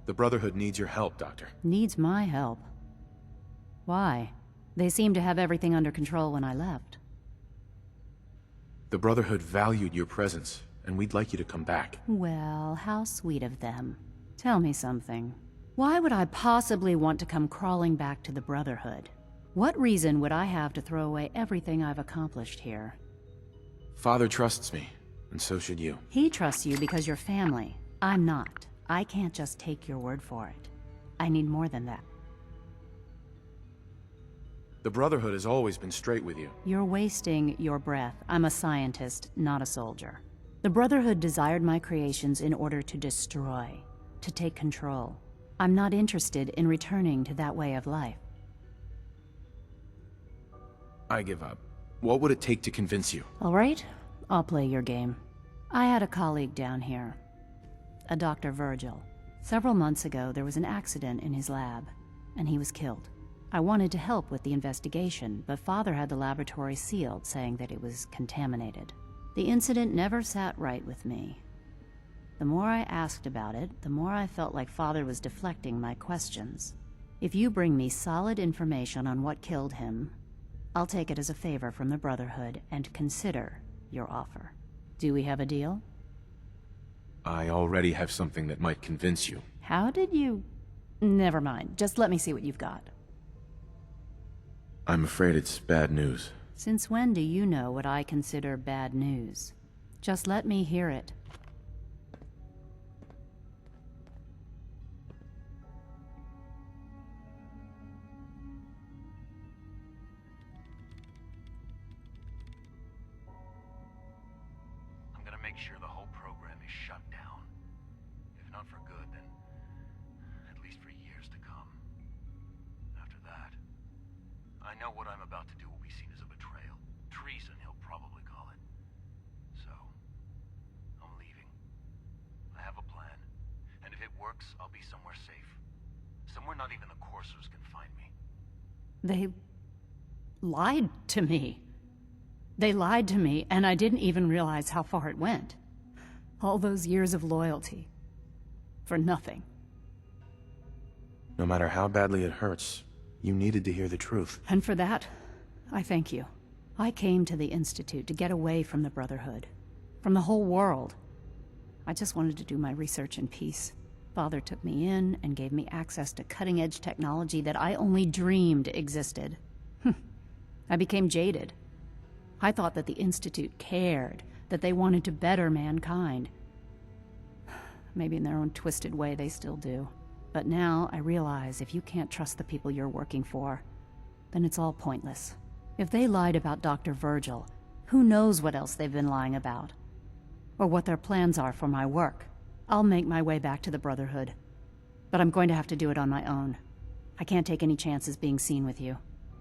The Brotherhood needs your help, Doctor. Needs my help? Why? They seemed to have everything under control when I left. The Brotherhood valued your presence, and we'd like you to come back. Well, how sweet of them. Tell me something. Why would I possibly want to come crawling back to the Brotherhood? What reason would I have to throw away everything I've accomplished here? Father trusts me, and so should you. He trusts you because you're family. I'm not. I can't just take your word for it. I need more than that. The Brotherhood has always been straight with you. You're wasting your breath. I'm a scientist, not a soldier. The Brotherhood desired my creations in order to destroy, to take control. I'm not interested in returning to that way of life. I give up. What would it take to convince you? All right, I'll play your game. I had a colleague down here, a Dr. Virgil. Several months ago, there was an accident in his lab, and he was killed. I wanted to help with the investigation, but Father had the laboratory sealed, saying that it was contaminated. The incident never sat right with me. The more I asked about it, the more I felt like Father was deflecting my questions. If you bring me solid information on what killed him, I'll take it as a favor from the Brotherhood and consider your offer. Do we have a deal? I already have something that might convince you. How did you... Never mind. Just let me see what you've got. I'm afraid it's bad news. Since when do you know what I consider bad news? Just let me hear it. I'm gonna make sure the whole program is shut down. If not for good, then at least for years to come. After that, I know what I'm about to do will be seen as a betrayal. Treason, he'll probably call it. So, I'm leaving. I have a plan. And if it works, I'll be somewhere safe. Somewhere not even the coursers can find me. They lied to me. They lied to me, and I didn't even realize how far it went. All those years of loyalty. For nothing. No matter how badly it hurts, you needed to hear the truth. And for that, I thank you. I came to the Institute to get away from the Brotherhood. From the whole world. I just wanted to do my research in peace. Father took me in and gave me access to cutting-edge technology that I only dreamed existed. I became jaded. I thought that the Institute cared, that they wanted to better mankind. Maybe in their own twisted way they still do. But now I realize if you can't trust the people you're working for, then it's all pointless. If they lied about Dr. Virgil, who knows what else they've been lying about? Or what their plans are for my work. I'll make my way back to the Brotherhood. But I'm going to have to do it on my own. I can't take any chances being seen with you.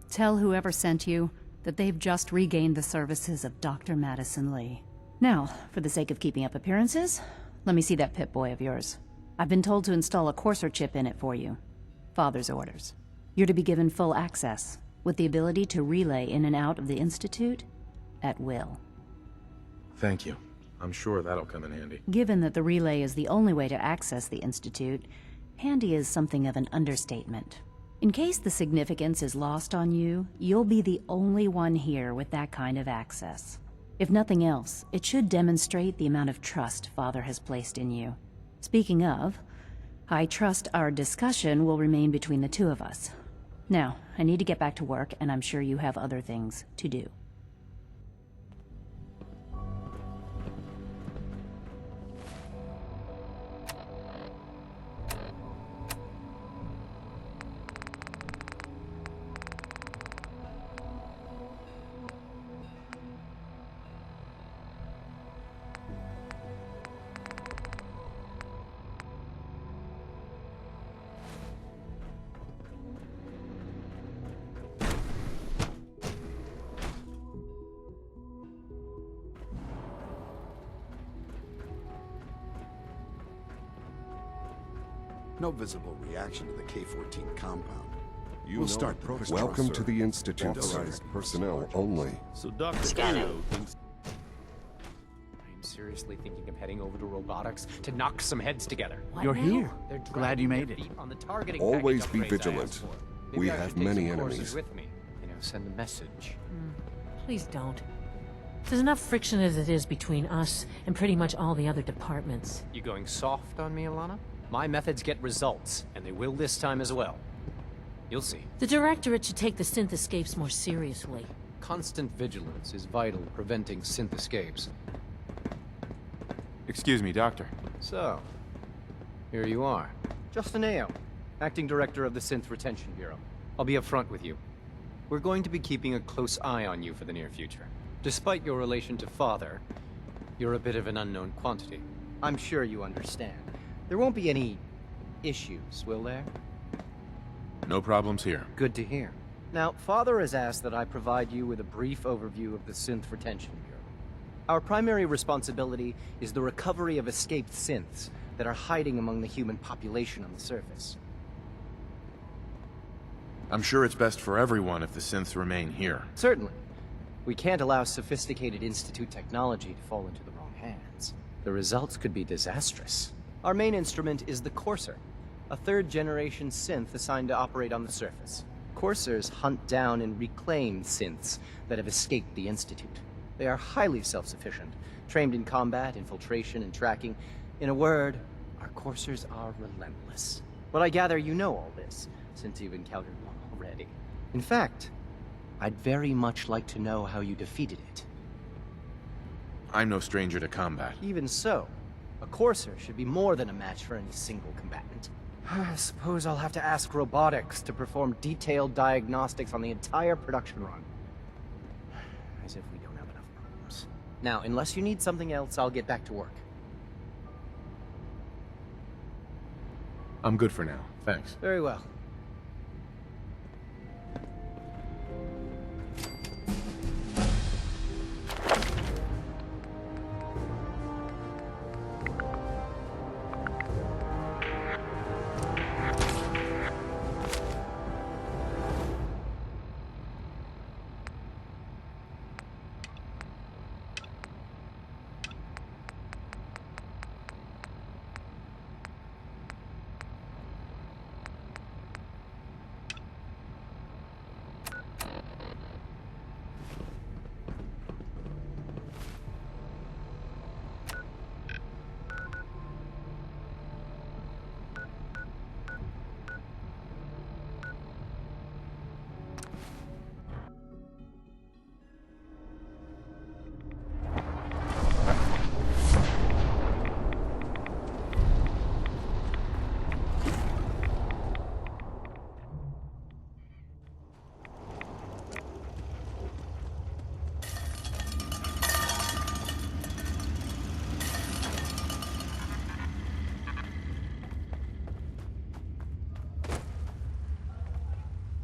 Tell whoever sent you that they've just regained the services of Dr. Madison Lee. Now, for the sake of keeping up appearances, let me see that Pip-Boy of yours. I've been told to install a courser chip in it for you. Father's orders. You're to be given full access, with the ability to relay in and out of the Institute at will. Thank you. I'm sure that'll come in handy. Given that the relay is the only way to access the Institute, handy is something of an understatement. In case the significance is lost on you, you'll be the only one here with that kind of access. If nothing else, it should demonstrate the amount of trust Father has placed in you. Speaking of, I trust our discussion will remain between the two of us. Now, I need to get back to work, and I'm sure you have other things to do. No visible reaction to the K-14 compound. We'll start the push. Welcome to the Institute, authorized personnel only. So Dr. Scanning. Creo thinks... I am seriously thinking of heading over to robotics to knock some heads together. You're here. They're Glad you made it. dragging their feet on the targeting Always package be upgrades I vigilant. asked for. Maybe We I have should take many some courses enemies. with me. Send a message. Please don't. There's enough friction as it is between us and pretty much all the other departments. You going soft on me, Alana? My methods get results, and they will this time as well. You'll see. The Directorate should take the synth escapes more seriously. Constant vigilance is vital to preventing synth escapes. Excuse me, Doctor. So, here you are. Justin Ao, Acting Director of the Synth Retention Bureau. I'll be upfront with you. We're going to be keeping a close eye on you for the near future. Despite your relation to Father, you're a bit of an unknown quantity. I'm sure you understand. There won't be any issues, will there? No problems here. Good to hear. Now, Father has asked that I provide you with a brief overview of the Synth Retention Bureau. Our primary responsibility is the recovery of escaped synths that are hiding among the human population on the surface. I'm sure it's best for everyone if the synths remain here. Certainly. We can't allow sophisticated Institute technology to fall into the wrong hands. The results could be disastrous. Our main instrument is the Courser, a third-generation synth assigned to operate on the surface. Coursers hunt down and reclaim synths that have escaped the Institute. They are highly self-sufficient, trained in combat, infiltration, and tracking. In a word, our Coursers are relentless. But I gather you know all this, since you've encountered one already. In fact, I'd very much like to know how you defeated it. I'm no stranger to combat. Even so, a Courser should be more than a match for any single combatant. I suppose I'll have to ask robotics to perform detailed diagnostics on the entire production run. As if we don't have enough problems. Now, unless you need something else, I'll get back to work. I'm good for now. Thanks. Very well.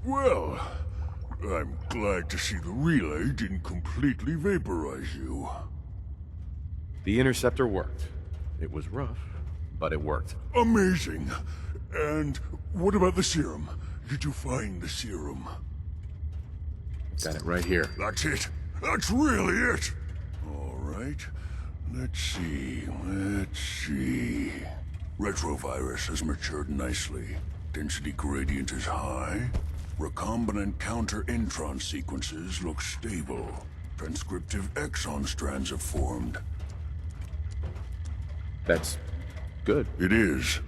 Well, I'm glad to see the relay didn't completely vaporize you. The interceptor worked. It was rough, but it worked. Amazing. And what about the serum? Did you find the serum? Got it right here. That's it. That's really it. All right. Let's see. Retrovirus has matured nicely. Density gradient is high. Recombinant counter-intron sequences look stable. Transcriptive exon strands have formed. That's good. It is.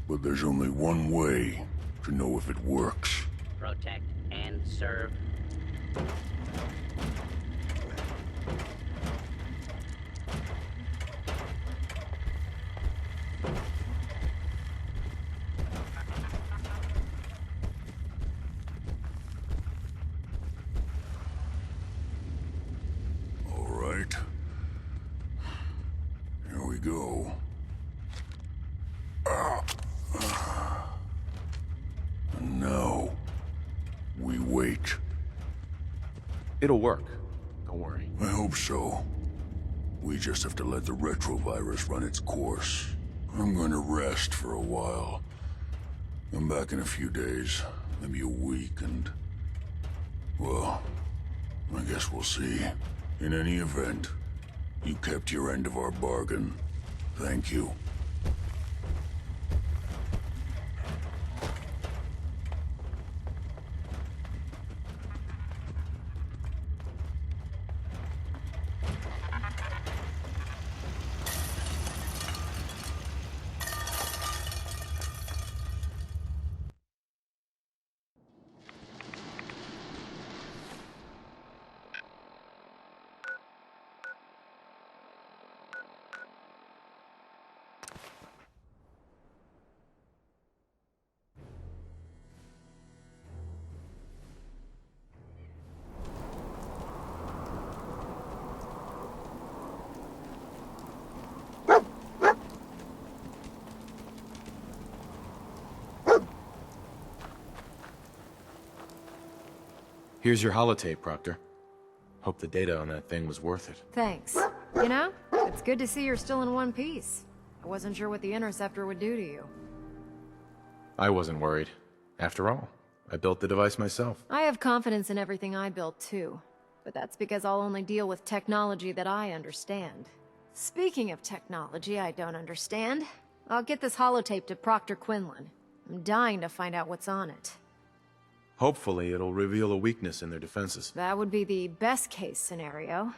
But there's only one way to know if it works. Protect and serve. All right. Here we go. And now, we wait. It'll work. Don't worry. I hope so. We just have to let the retrovirus run its course. I'm going to rest for a while. I'm back in a few days, maybe a week, and... well, I guess we'll see. In any event, you kept your end of our bargain. Thank you. Here's your holotape, Proctor. Hope the data on that thing was worth it. Thanks. You know, it's good to see you're still in one piece. I wasn't sure what the Interceptor would do to you. I wasn't worried. After all, I built the device myself. I have confidence in everything I built too. But that's because I'll only deal with technology that I understand. Speaking of technology I don't understand, I'll get this holotape to Proctor Quinlan. I'm dying to find out what's on it. Hopefully, it'll reveal a weakness in their defenses. That would be the best-case scenario.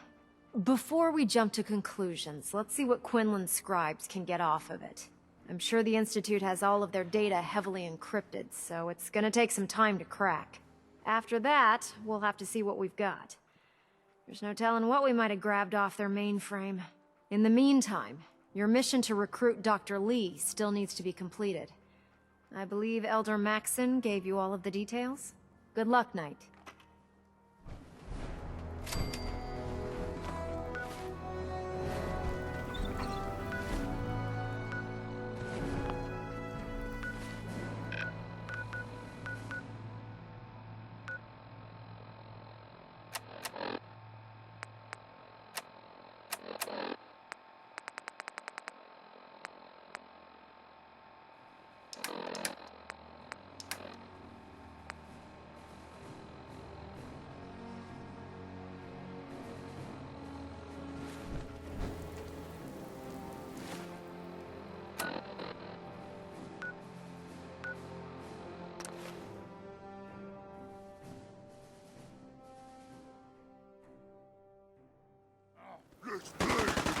Before we jump to conclusions, let's see what Quinlan's scribes can get off of it. I'm sure the Institute has all of their data heavily encrypted, so it's gonna take some time to crack. After that, we'll have to see what we've got. There's no telling what we might have grabbed off their mainframe. In the meantime, your mission to recruit Dr. Lee still needs to be completed. I believe Elder Maxson gave you all of the details. Good luck, Knight.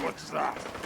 What's that?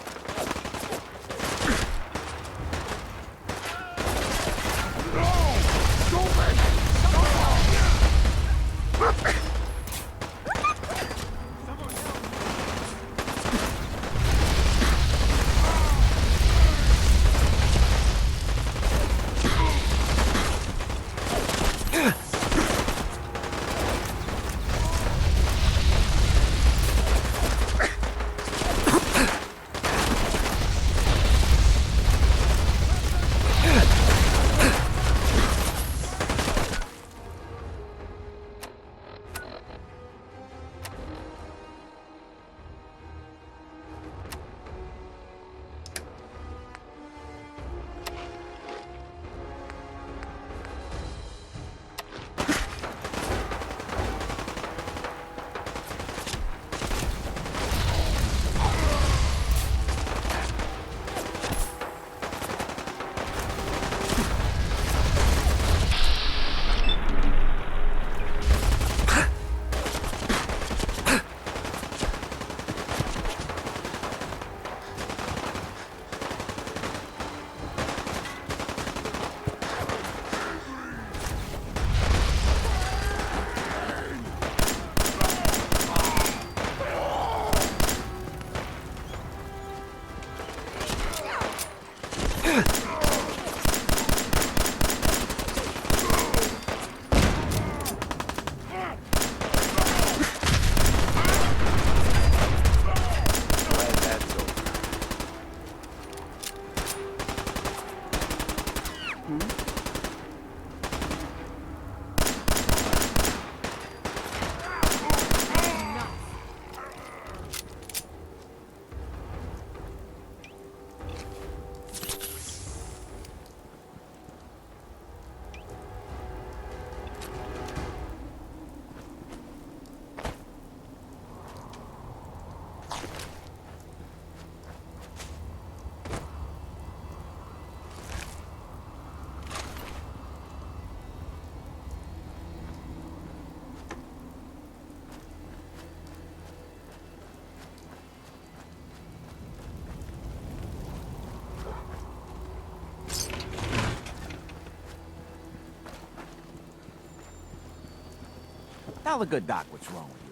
Tell the good doc what's wrong with you.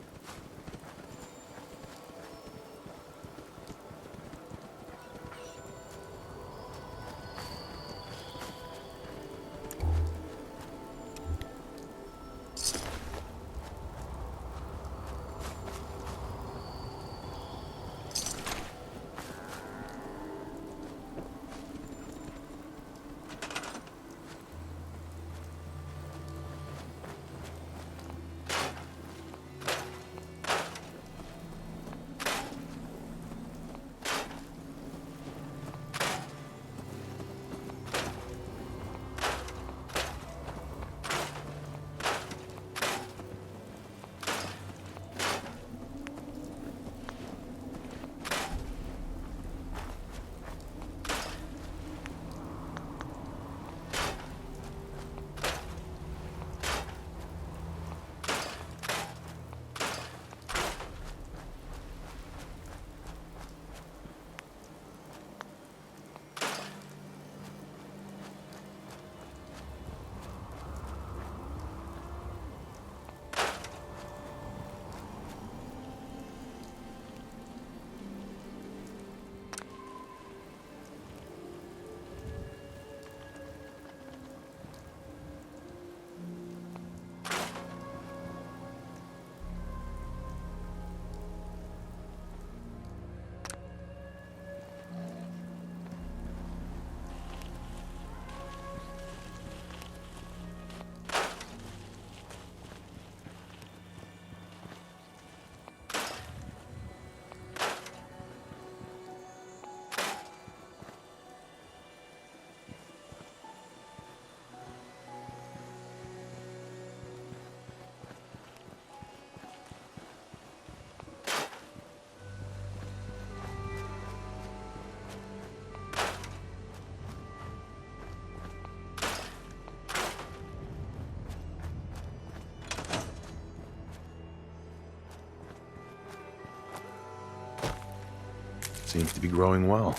Seems to be growing well.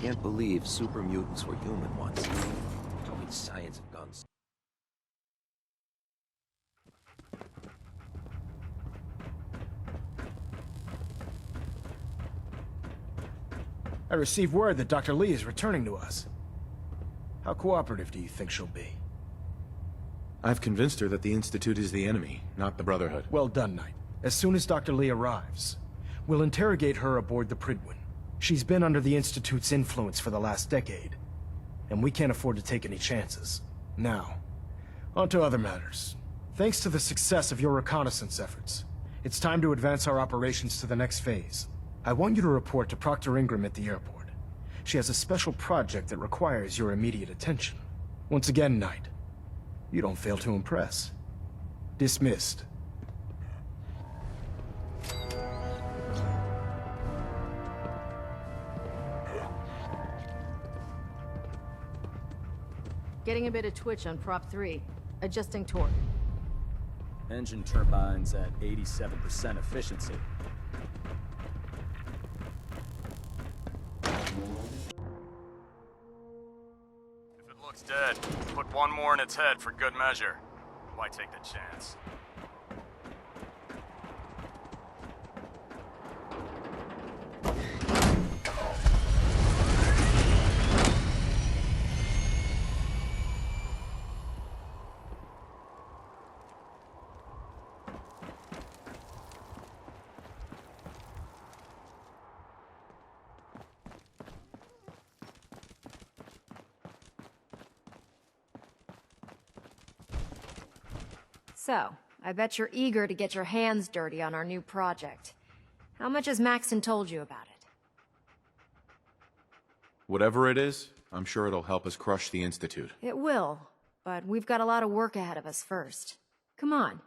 Can't believe super mutants were human once. Tell me science have gone. I received word that Dr. Lee is returning to us. How cooperative do you think she'll be? I've convinced her that the Institute is the enemy, not the Brotherhood. Well done, Knight. As soon as Dr. Lee arrives, we'll interrogate her aboard the Prydwen. She's been under the Institute's influence for the last decade, and we can't afford to take any chances. Now, on to other matters. Thanks to the success of your reconnaissance efforts, it's time to advance our operations to the next phase. I want you to report to Proctor Ingram at the airport. She has a special project that requires your immediate attention. Once again, Knight, you don't fail to impress. Dismissed. Getting a bit of twitch on Prop 3. Adjusting torque. Engine turbines at 87% efficiency. If it looks dead, put one more in its head for good measure. Why take the chance? So, I bet you're eager to get your hands dirty on our new project. How much has Maxon told you about it? Whatever it is, I'm sure it'll help us crush the Institute. It will, but we've got a lot of work ahead of us first. Come on,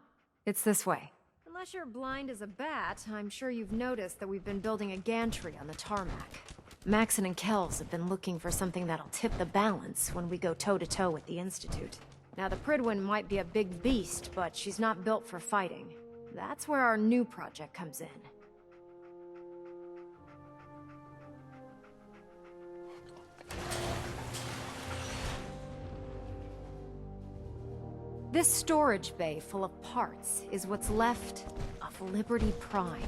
it's this way. Unless you're blind as a bat, I'm sure you've noticed that we've been building a gantry on the tarmac. Maxon and Kells have been looking for something that'll tip the balance when we go toe-to-toe with the Institute. Now, the Prydwen might be a big beast, but she's not built for fighting. That's where our new project comes in. This storage bay full of parts is what's left of Liberty Prime.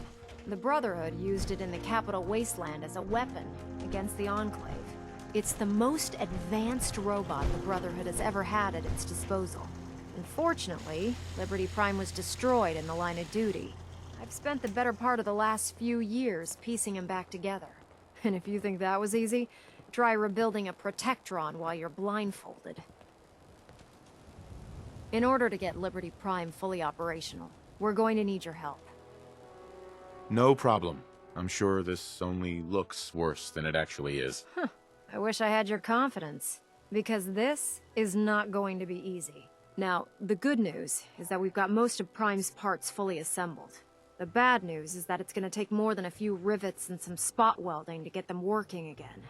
The Brotherhood used it in the Capital Wasteland as a weapon against the Enclave. It's the most advanced robot the Brotherhood has ever had at its disposal. Unfortunately, Liberty Prime was destroyed in the line of duty. I've spent the better part of the last few years piecing him back together. And if you think that was easy, try rebuilding a Protectron while you're blindfolded. In order to get Liberty Prime fully operational, we're going to need your help. No problem. I'm sure this only looks worse than it actually is. Huh. I wish I had your confidence, because this is not going to be easy. Now, the good news is that we've got most of Prime's parts fully assembled. The bad news is that it's going to take more than a few rivets and some spot welding to get them working again.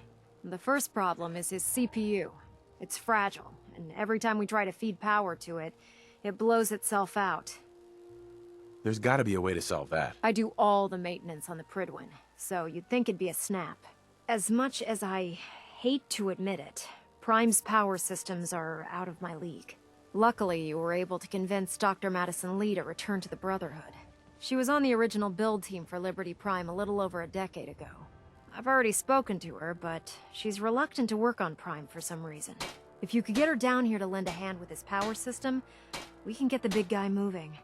The first problem is his CPU. It's fragile, and every time we try to feed power to it, it blows itself out. There's gotta be a way to solve that. I do all the maintenance on the Prydwen, so you'd think it'd be a snap. As much as I hate to admit it, Prime's power systems are out of my league. Luckily, you were able to convince Dr. Madison Lee to return to the Brotherhood. She was on the original build team for Liberty Prime a little over a decade ago. I've already spoken to her, but she's reluctant to work on Prime for some reason. If you could get her down here to lend a hand with his power system, we can get the big guy moving.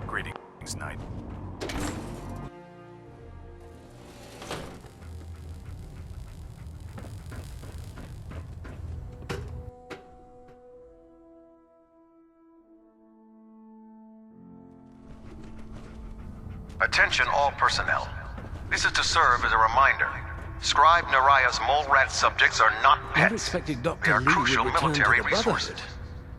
Greetings, Knight. Attention all personnel. This is to serve as a reminder. Scribe Naraya's mole rat subjects are not Never pets. expected They Dr. are Lee would crucial return to military the resources. Brotherhood.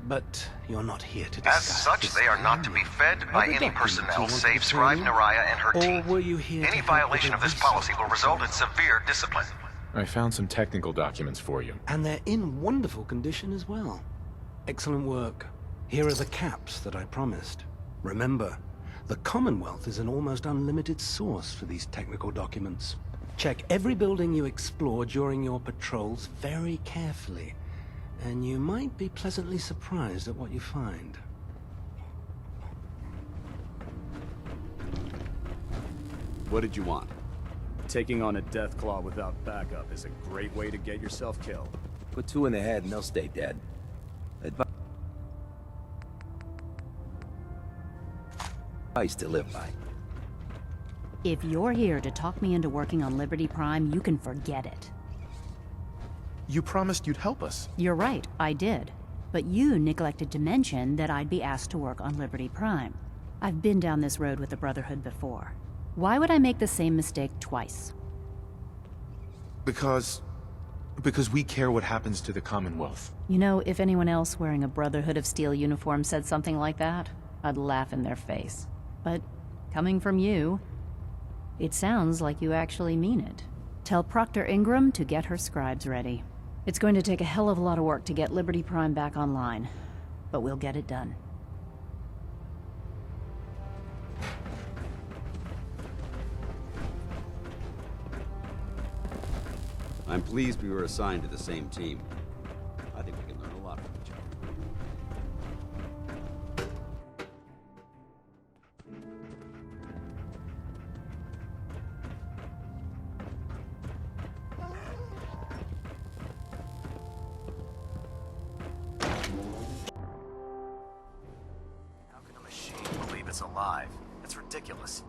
But you're not here to As discuss such, this they are not to be fed by Other any documents you personnel want to save return Scribe you? Naraya and her Or team. were you here Any to help violation with of this the research? policy will result in severe discipline. I found some technical documents for you. And they're in wonderful condition as well. Excellent work. Here are the caps that I promised. Remember, the Commonwealth is an almost unlimited source for these technical documents. Check every building you explore during your patrols very carefully, and you might be pleasantly surprised at what you find. What did you want? Taking on a Deathclaw without backup is a great way to get yourself killed. Put two in the head and they'll stay dead. Advice to live by. If you're here to talk me into working on Liberty Prime, you can forget it. You promised you'd help us. You're right, I did. But you neglected to mention that I'd be asked to work on Liberty Prime. I've been down this road with the Brotherhood before. Why would I make the same mistake twice? Because we care what happens to the Commonwealth. You know, if anyone else wearing a Brotherhood of Steel uniform said something like that, I'd laugh in their face. But coming from you, it sounds like you actually mean it. Tell Proctor Ingram to get her scribes ready. It's going to take a hell of a lot of work to get Liberty Prime back online, but we'll get it done. I'm pleased we were assigned to the same team. I think we can learn a lot from each other. How can a machine believe it's alive? That's ridiculous.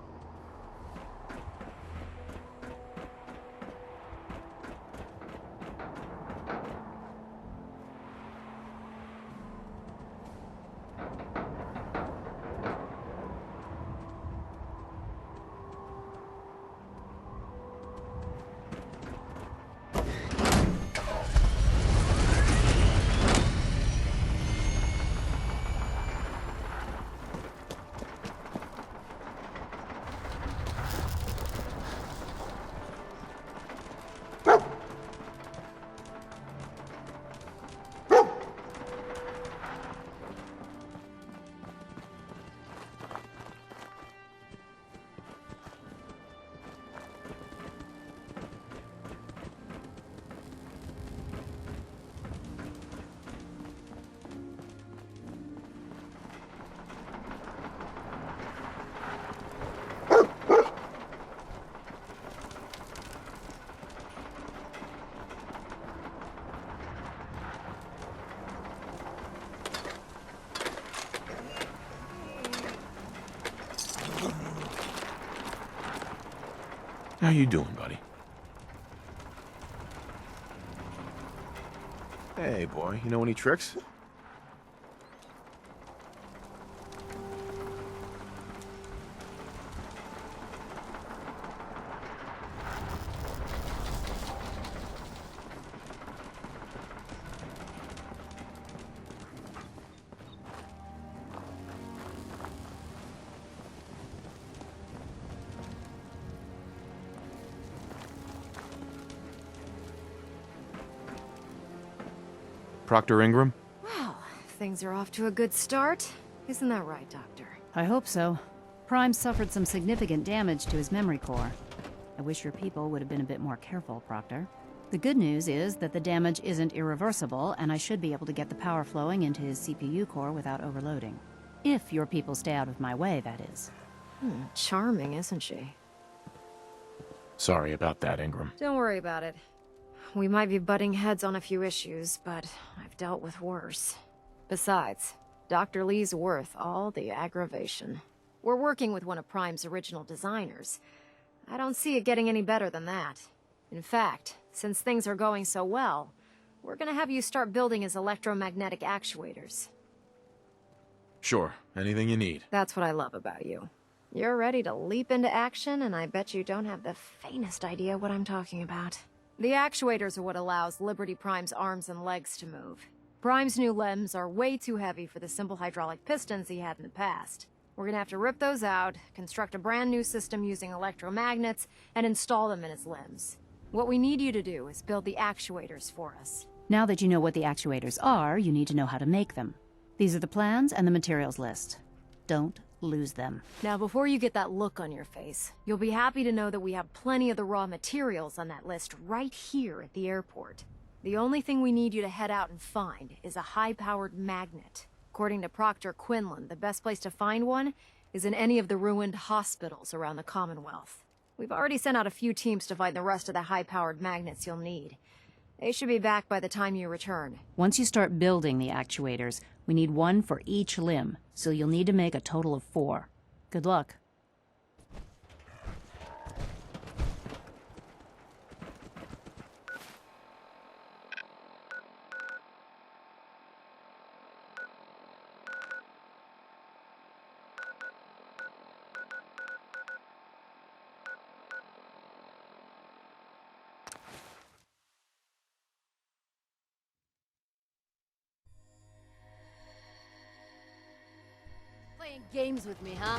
How you doing, buddy? Hey, boy, you know any tricks? Proctor Ingram? Well, things are off to a good start. Isn't that right, Doctor? I hope so. Prime suffered some significant damage to his memory core. I wish your people would have been a bit more careful, Proctor. The good news is that the damage isn't irreversible, and I should be able to get the power flowing into his CPU core without overloading. If your people stay out of my way, that is. Charming, isn't she? Sorry about that, Ingram. Don't worry about it. We might be butting heads on a few issues, but I've dealt with worse. Besides, Dr. Lee's worth all the aggravation. We're working with one of Prime's original designers. I don't see it getting any better than that. In fact, since things are going so well, we're gonna have you start building his electromagnetic actuators. Sure, anything you need. That's what I love about you. You're ready to leap into action, and I bet you don't have the faintest idea what I'm talking about. The actuators are what allows Liberty Prime's arms and legs to move. Prime's new limbs are way too heavy for the simple hydraulic pistons he had in the past. We're gonna have to rip those out, construct a brand new system using electromagnets, and install them in his limbs. What we need you to do is build the actuators for us. Now that you know what the actuators are, you need to know how to make them. These are the plans and the materials list. Don't lose them. Now, before you get that look on your face, you'll be happy to know that we have plenty of the raw materials on that list right here at the airport. The only thing we need you to head out and find is a high-powered magnet. According to Proctor Quinlan, the best place to find one is in any of the ruined hospitals around the Commonwealth. We've already sent out a few teams to find the rest of the high-powered magnets you'll need. They should be back by the time you return. Once you start building the actuators, we need one for each limb, so you'll need to make a total of 4. Good luck. Playing games with me, huh?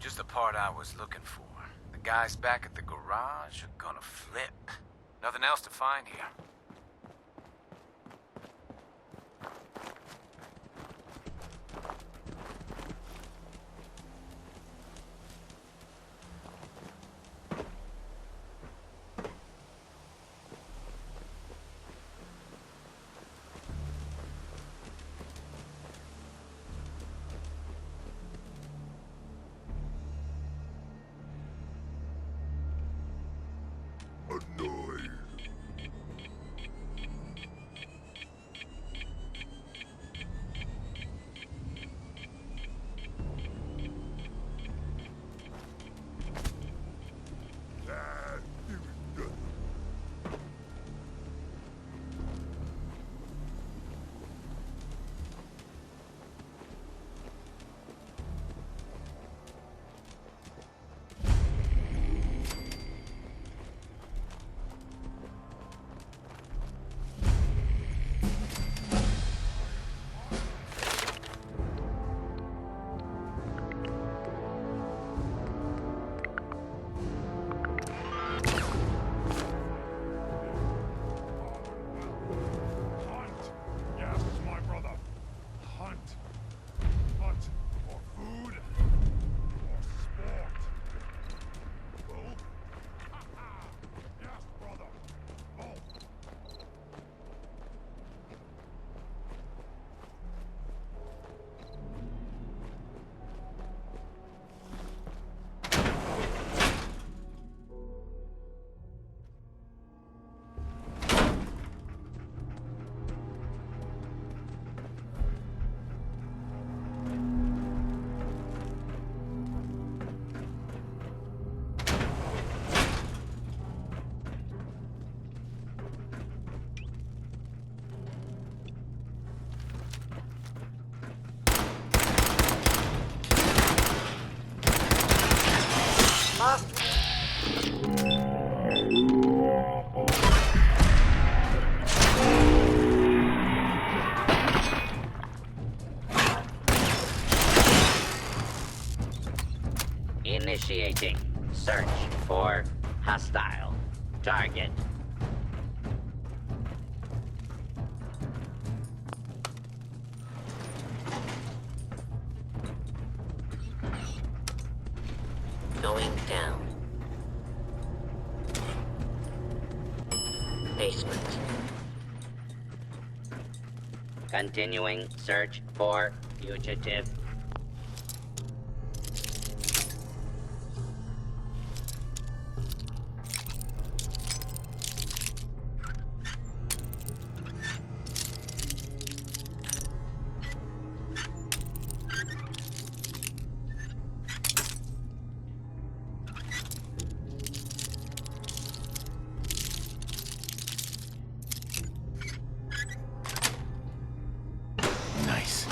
Just the part I was looking for. The guys back at the garage are gonna flip. Nothing else to find here. Initiating search for hostile target. Going down. Basement. Continuing search for fugitive. Nice.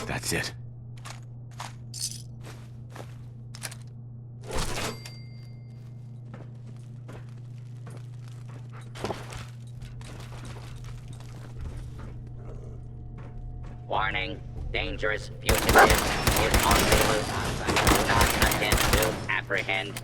That's it. Warning, dangerous fugitive is on the loose. Do not attempt to apprehend.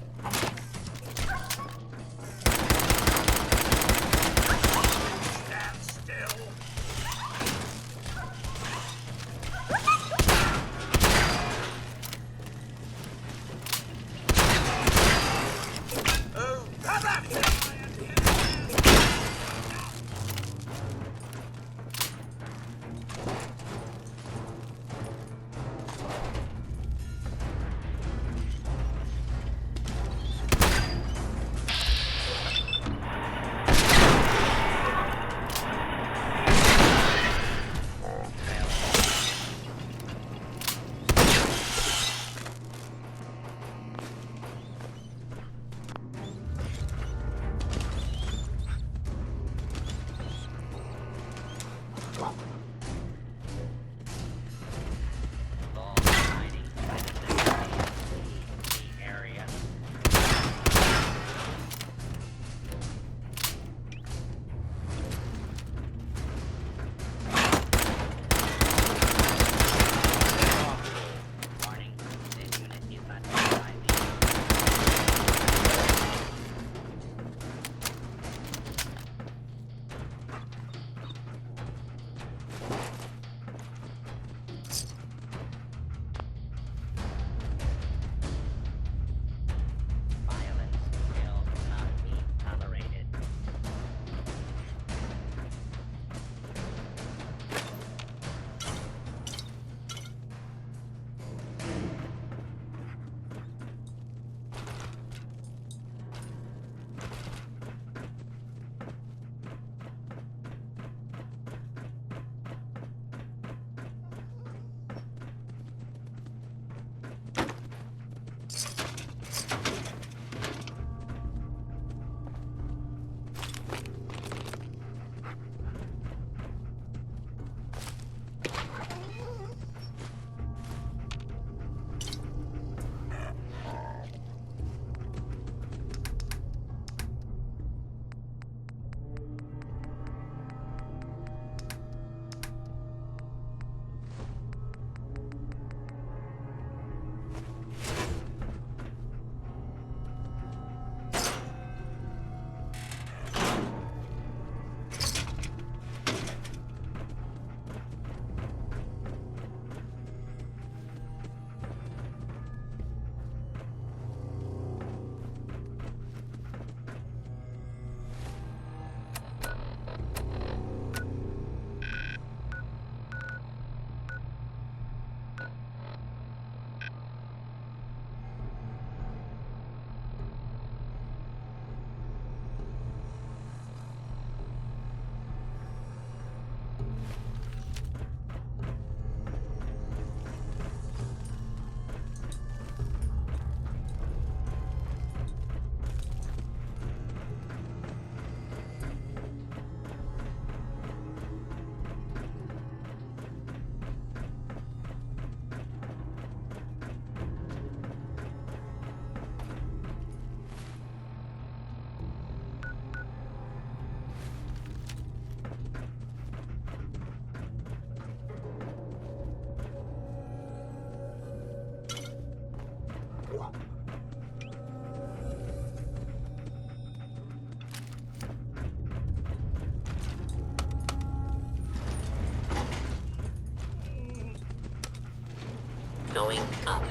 Going up.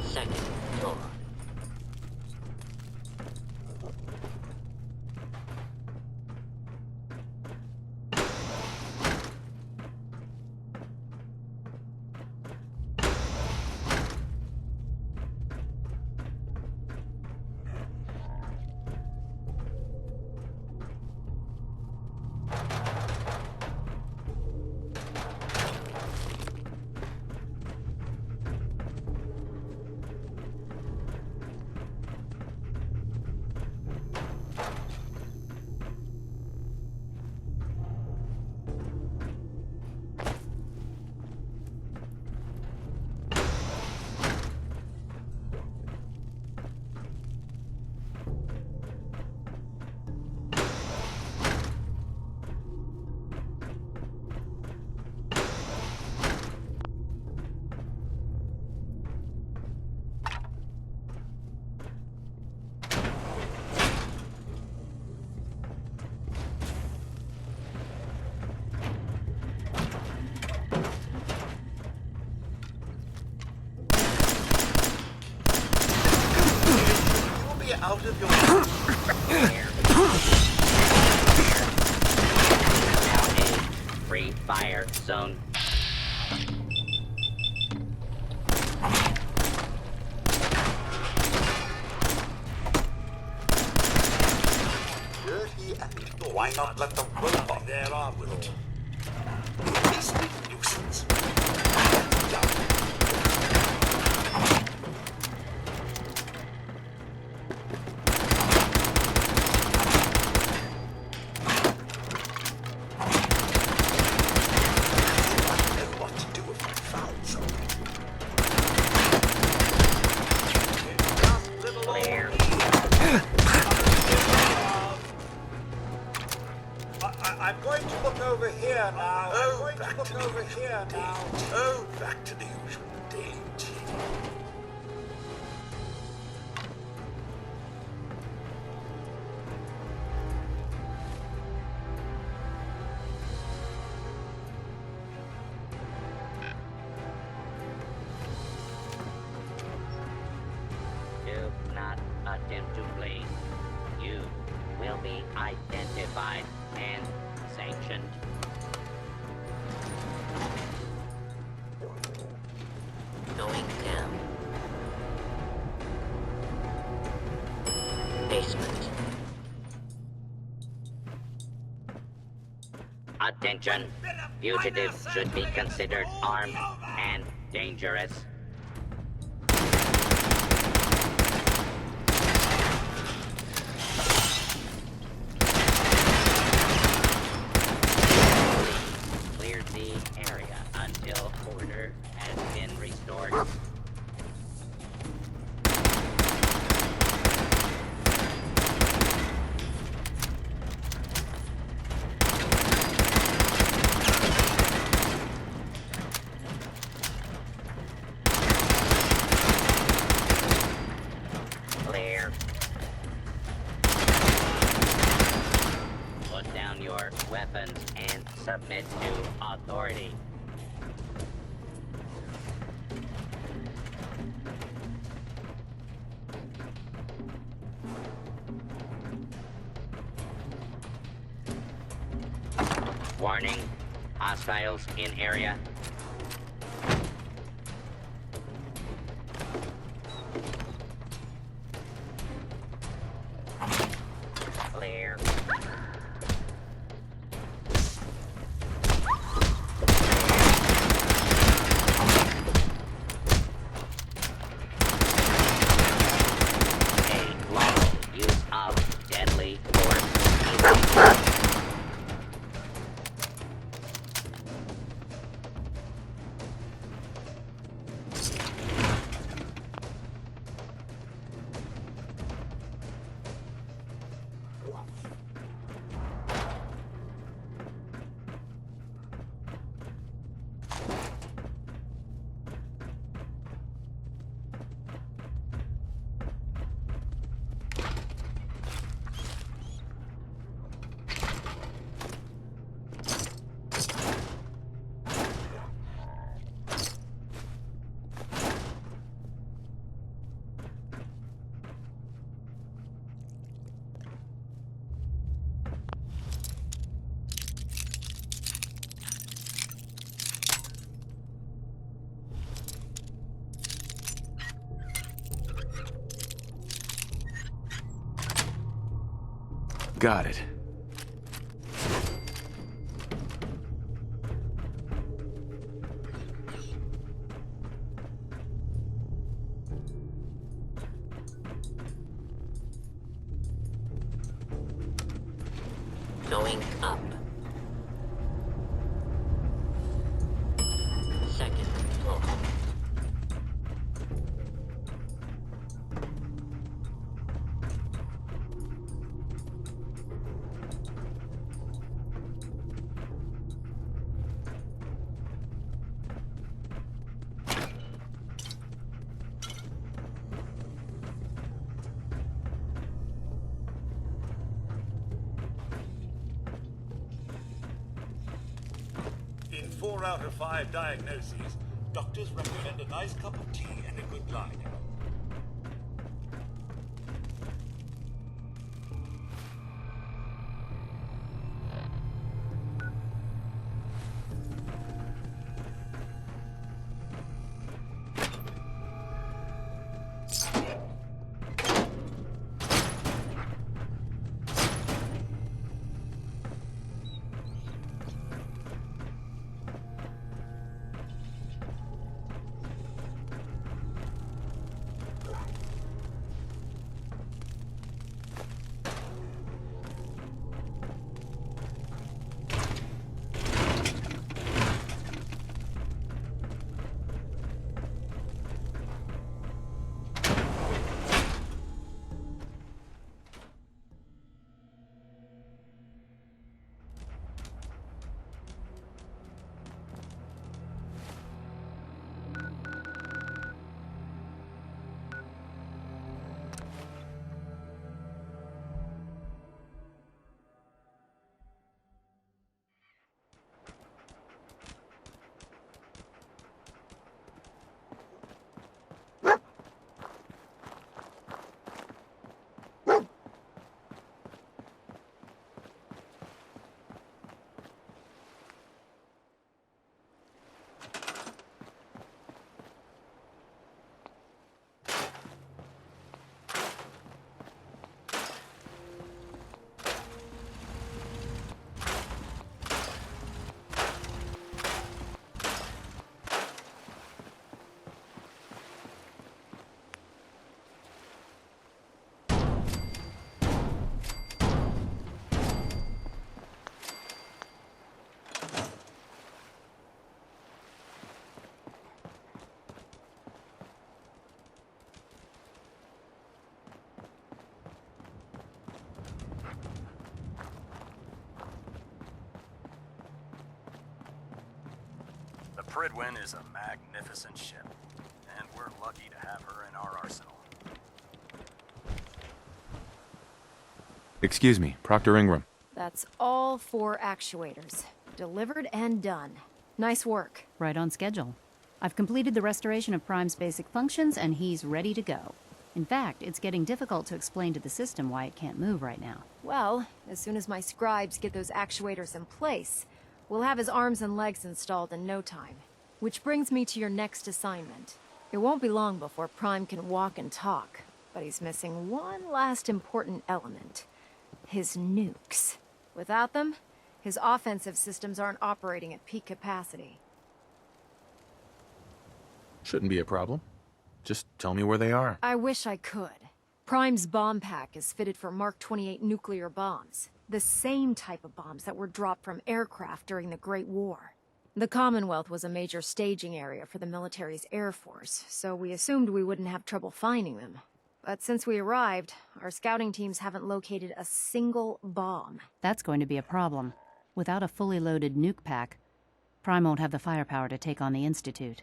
Second floor. Out of your Now a free fire zone. dirty and why not let the robot there on with it? Beastly nuisance. I'm going to look over here now. Oh, back to the usual dainty. Do not attempt to flee. You will be identified and sanctioned. Going down. Basement. Attention. Fugitives should be considered armed and dangerous. Clear the area until order has been restored. Clear. Put down your weapons and submit to authority. Warning, hostiles in area. Clear. A lawful use of deadly force. Got it. Going up. Second floor. In 4 out of 5 diagnoses, doctors recommend a nice cup of tea and a good lie down. The Pridwin is a magnificent ship, and we're lucky to have her in our arsenal. Excuse me, Proctor Ingram. That's all 4 actuators. Delivered and done. Nice work. Right on schedule. I've completed the restoration of Prime's basic functions, and he's ready to go. In fact, it's getting difficult to explain to the system why it can't move right now. Well, as soon as my scribes get those actuators in place, we'll have his arms and legs installed in no time. Which brings me to your next assignment. It won't be long before Prime can walk and talk, but he's missing one last important element. His nukes. Without them, his offensive systems aren't operating at peak capacity. Shouldn't be a problem. Just tell me where they are. I wish I could. Prime's bomb pack is fitted for Mark 28 nuclear bombs. The same type of bombs that were dropped from aircraft during the Great War. The Commonwealth was a major staging area for the military's air force, so we assumed we wouldn't have trouble finding them. But since we arrived, our scouting teams haven't located a single bomb. That's going to be a problem. Without a fully loaded nuke pack, Prime won't have the firepower to take on the Institute.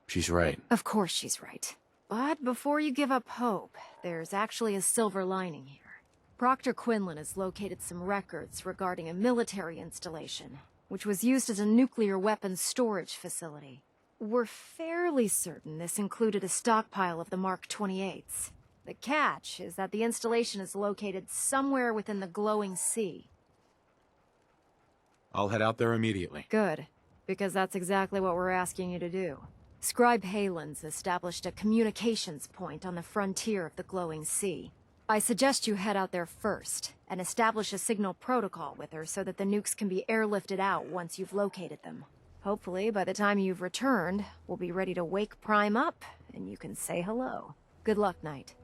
She's right. Of course she's right. But before you give up hope, there's actually a silver lining here. Proctor Quinlan has located some records regarding a military installation, which was used as a nuclear weapons storage facility. We're fairly certain this included a stockpile of the Mark 28s. The catch is that the installation is located somewhere within the glowing sea. I'll head out there immediately. Good, because that's exactly what we're asking you to do. Scribe Halen's established a communications point on the frontier of the glowing sea. I suggest you head out there first, and establish a signal protocol with her so that the nukes can be airlifted out once you've located them. Hopefully, by the time you've returned, we'll be ready to wake Prime up, and you can say hello. Good luck, Knight.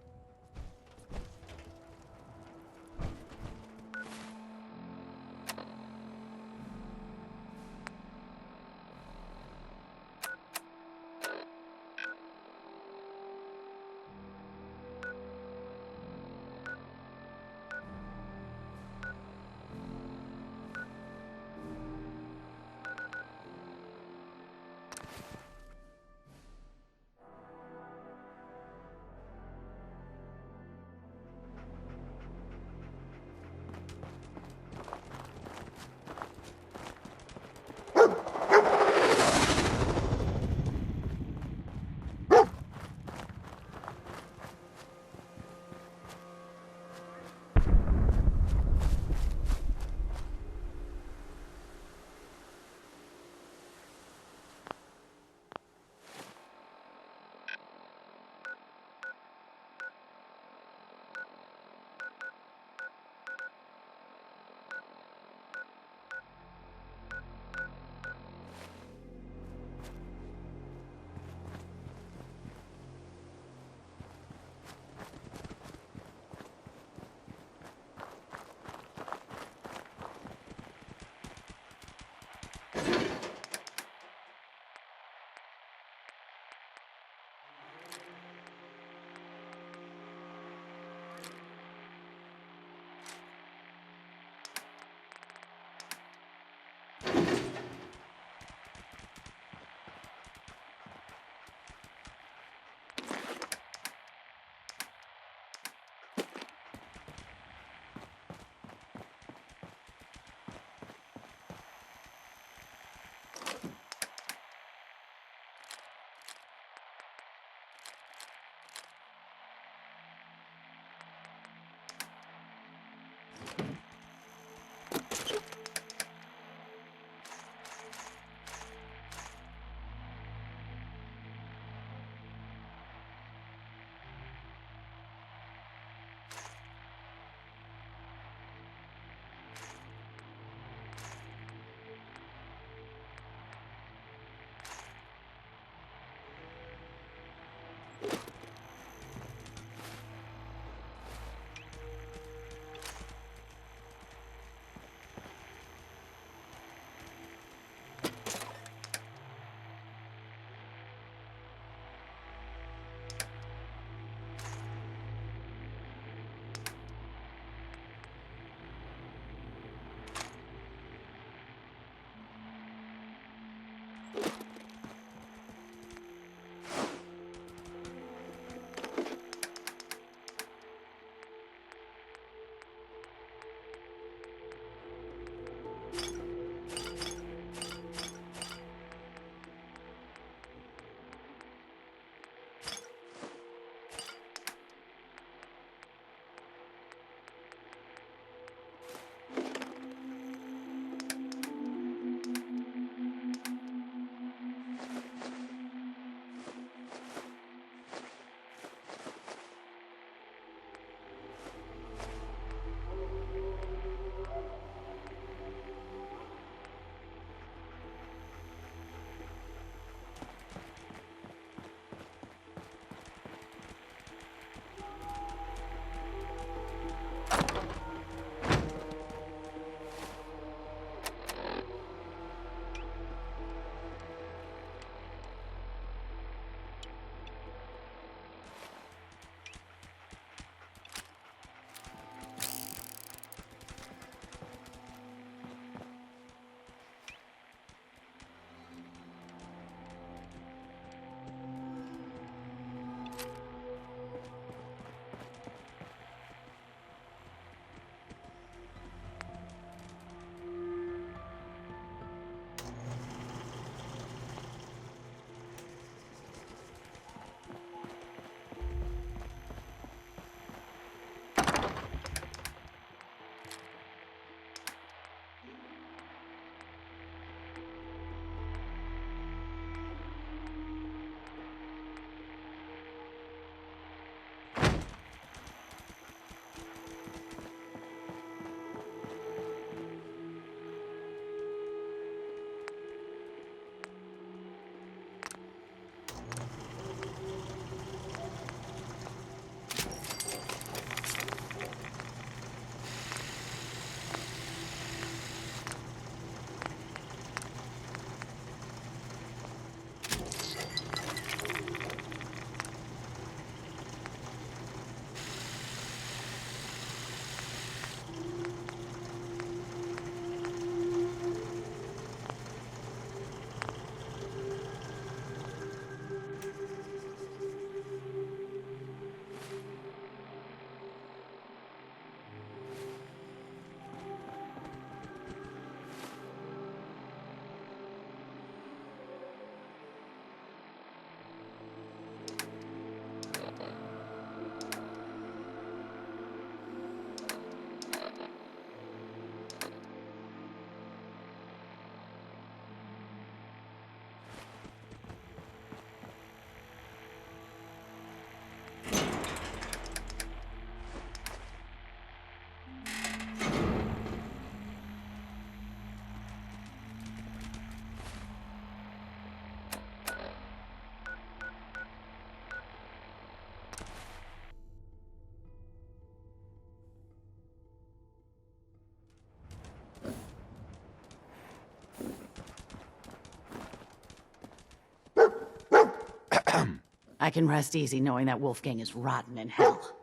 I can rest easy knowing that Wolfgang is rotten in hell.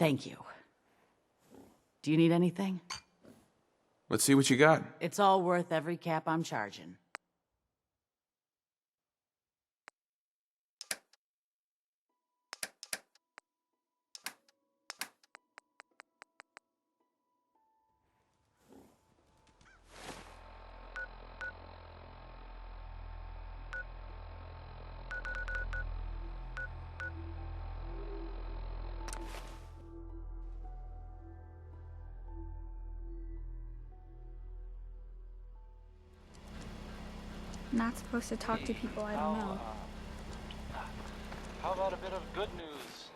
Thank you. Do you need anything? Let's see what you got. It's all worth every cap I'm charging. Not supposed to talk to people I don't know. How about a bit of good news?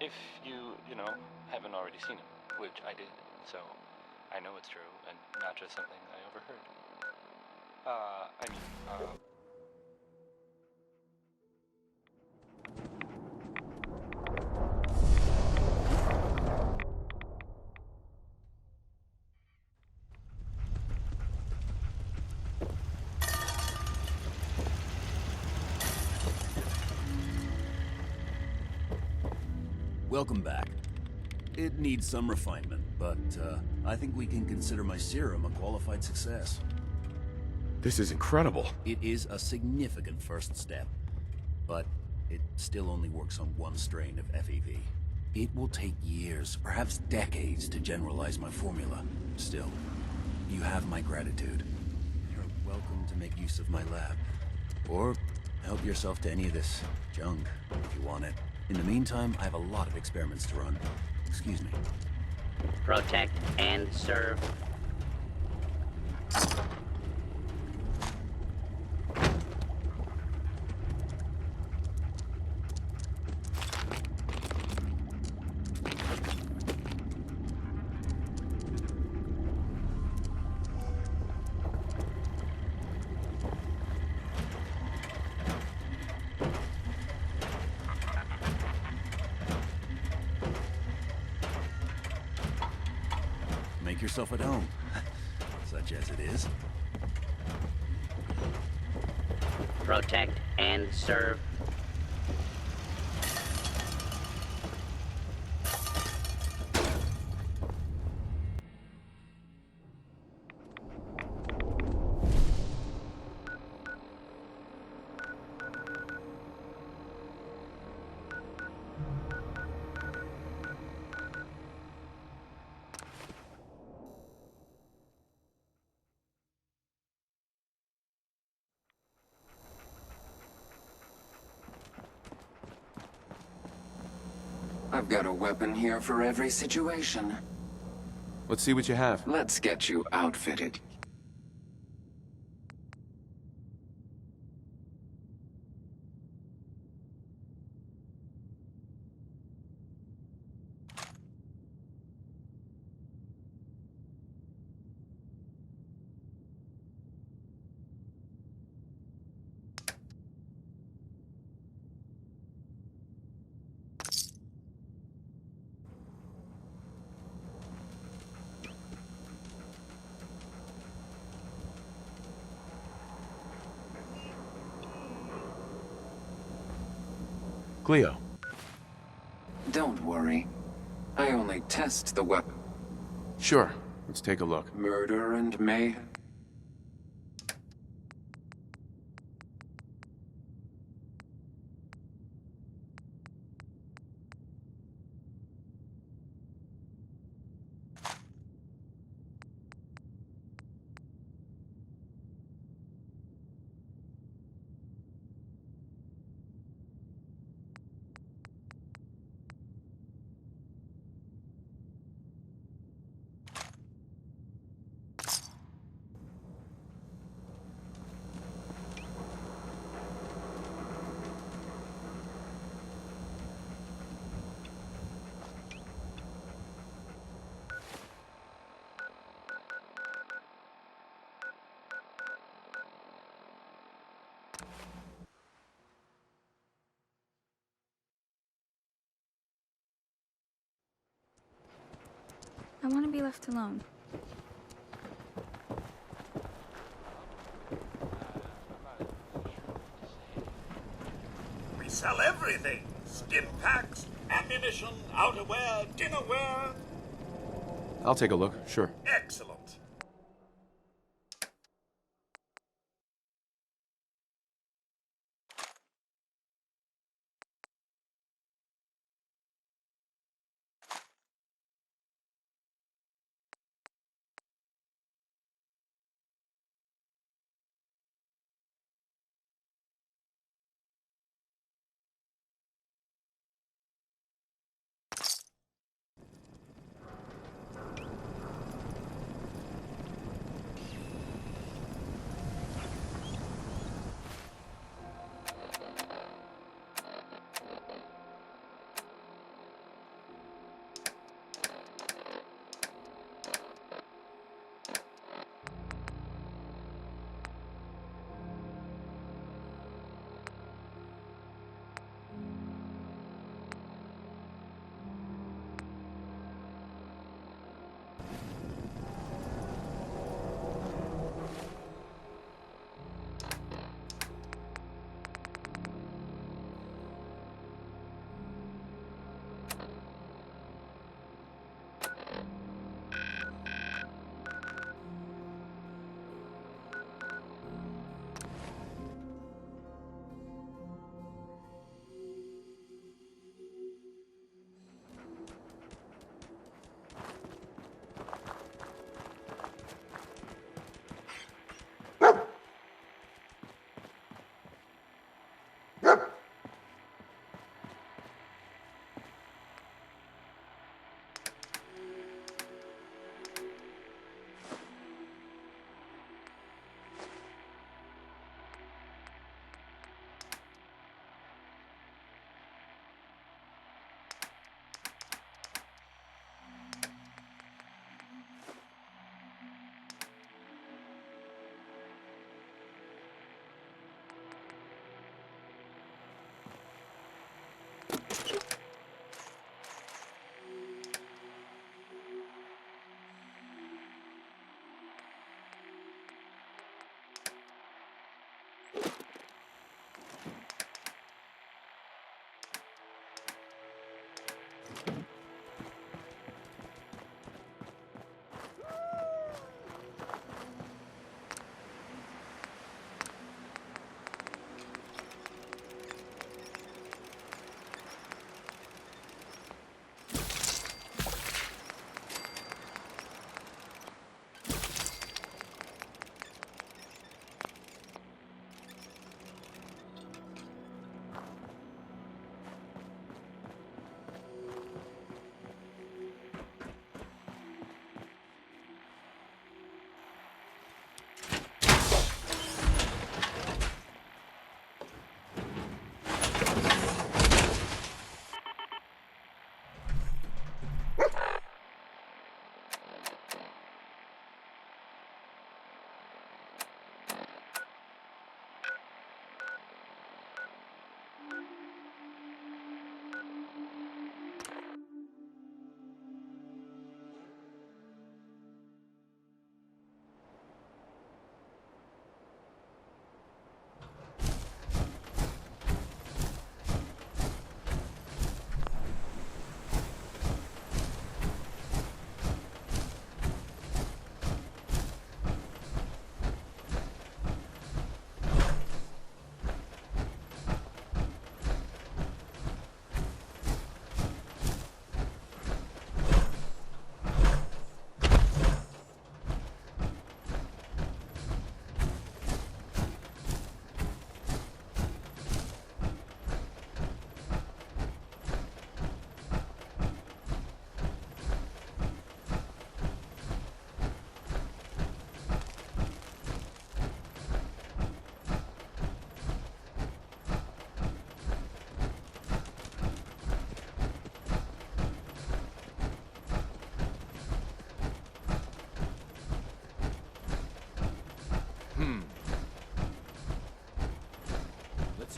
If you know, haven't already seen him, which I did, so I know it's true and not just something I overheard. Welcome back. It needs some refinement, but I think we can consider my serum a qualified success. This is incredible. It is a significant first step, but it still only works on one strain of FEV. It will take years, perhaps decades, to generalize my formula. Still, you have my gratitude. You're welcome to make use of my lab. Or help yourself to any of this junk, if you want it. In the meantime, I have a lot of experiments to run. Excuse me. Protect and serve. Make yourself at home, such as it is. Protect and serve. I've got a weapon here for every situation. Let's see what you have. Let's get you outfitted. Cleo. Don't worry. I only test the weapon. Sure. Let's take a look. Murder and mayhem. I want to be left alone. sell everything. Stim packs, ammunition, outerwear, dinnerware. I'll take a look, sure. Excellent.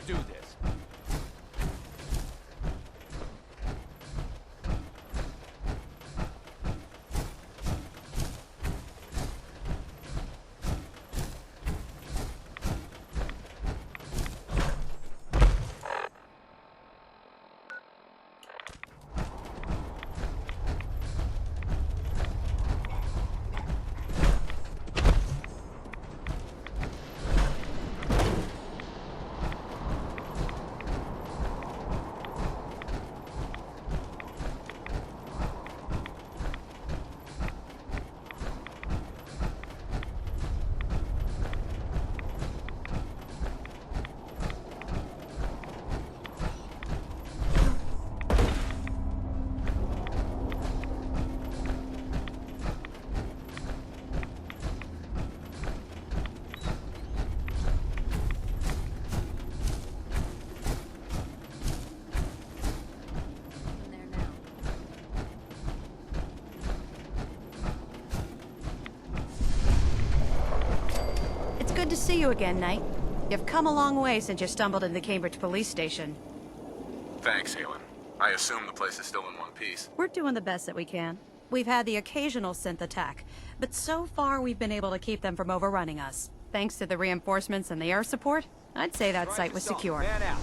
do this. Good to see you again, Knight. You've come a long way since you stumbled into the Cambridge police station. Thanks, Halen. I assume the place is still in one piece. We're doing the best that we can. We've had the occasional synth attack, but so far we've been able to keep them from overrunning us. Thanks to the reinforcements and the air support, I'd say that site was secure. Man out.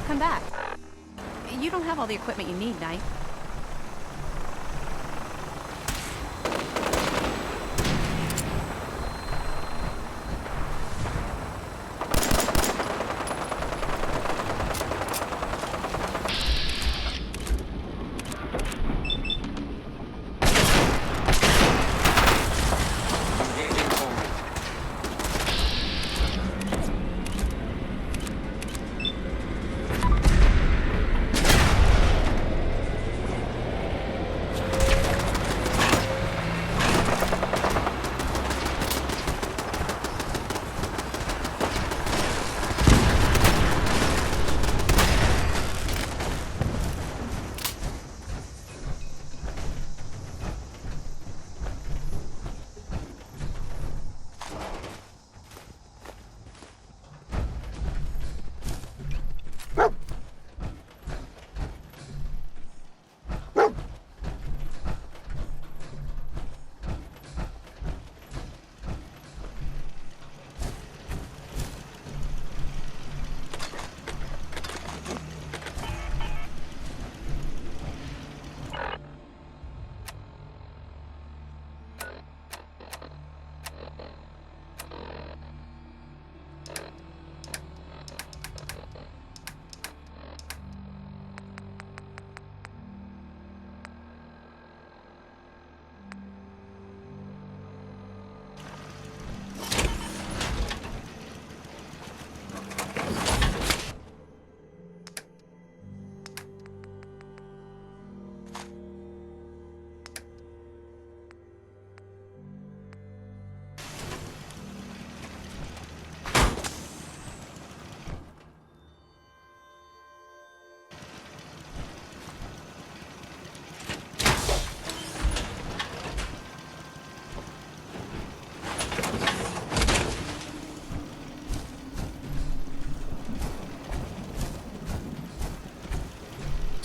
Come back. You don't have all the equipment you need, Knight.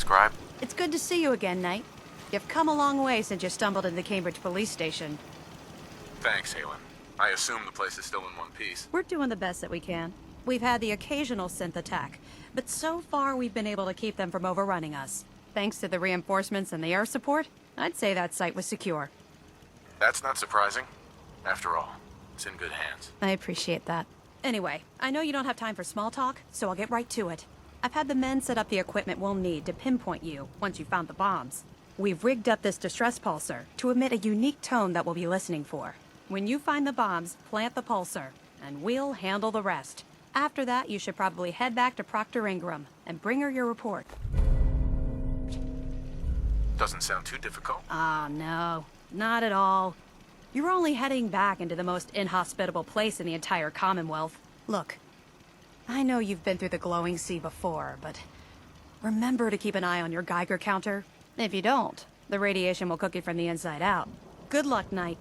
Scribe? It's good to see you again, Knight. You've come a long way since you stumbled into the Cambridge police station. Thanks, Halen. I assume the place is still in one piece. We're doing the best that we can. We've had the occasional synth attack, but so far we've been able to keep them from overrunning us. Thanks to the reinforcements and the air support, I'd say that site was secure. That's not surprising. After all, it's in good hands. I appreciate that. Anyway, I know you don't have time for small talk, so I'll get right to it. I've had the men set up the equipment we'll need to pinpoint you once you've found the bombs. We've rigged up this distress pulsar to emit a unique tone that we'll be listening for. When you find the bombs, plant the pulsar, and we'll handle the rest. After that, you should probably head back to Proctor Ingram and bring her your report. Doesn't sound too difficult. Ah, no. Not at all. You're only heading back into the most inhospitable place in the entire Commonwealth. Look, I know you've been through the glowing sea before, but remember to keep an eye on your Geiger counter. If you don't, the radiation will cook you from the inside out. Good luck, Knight.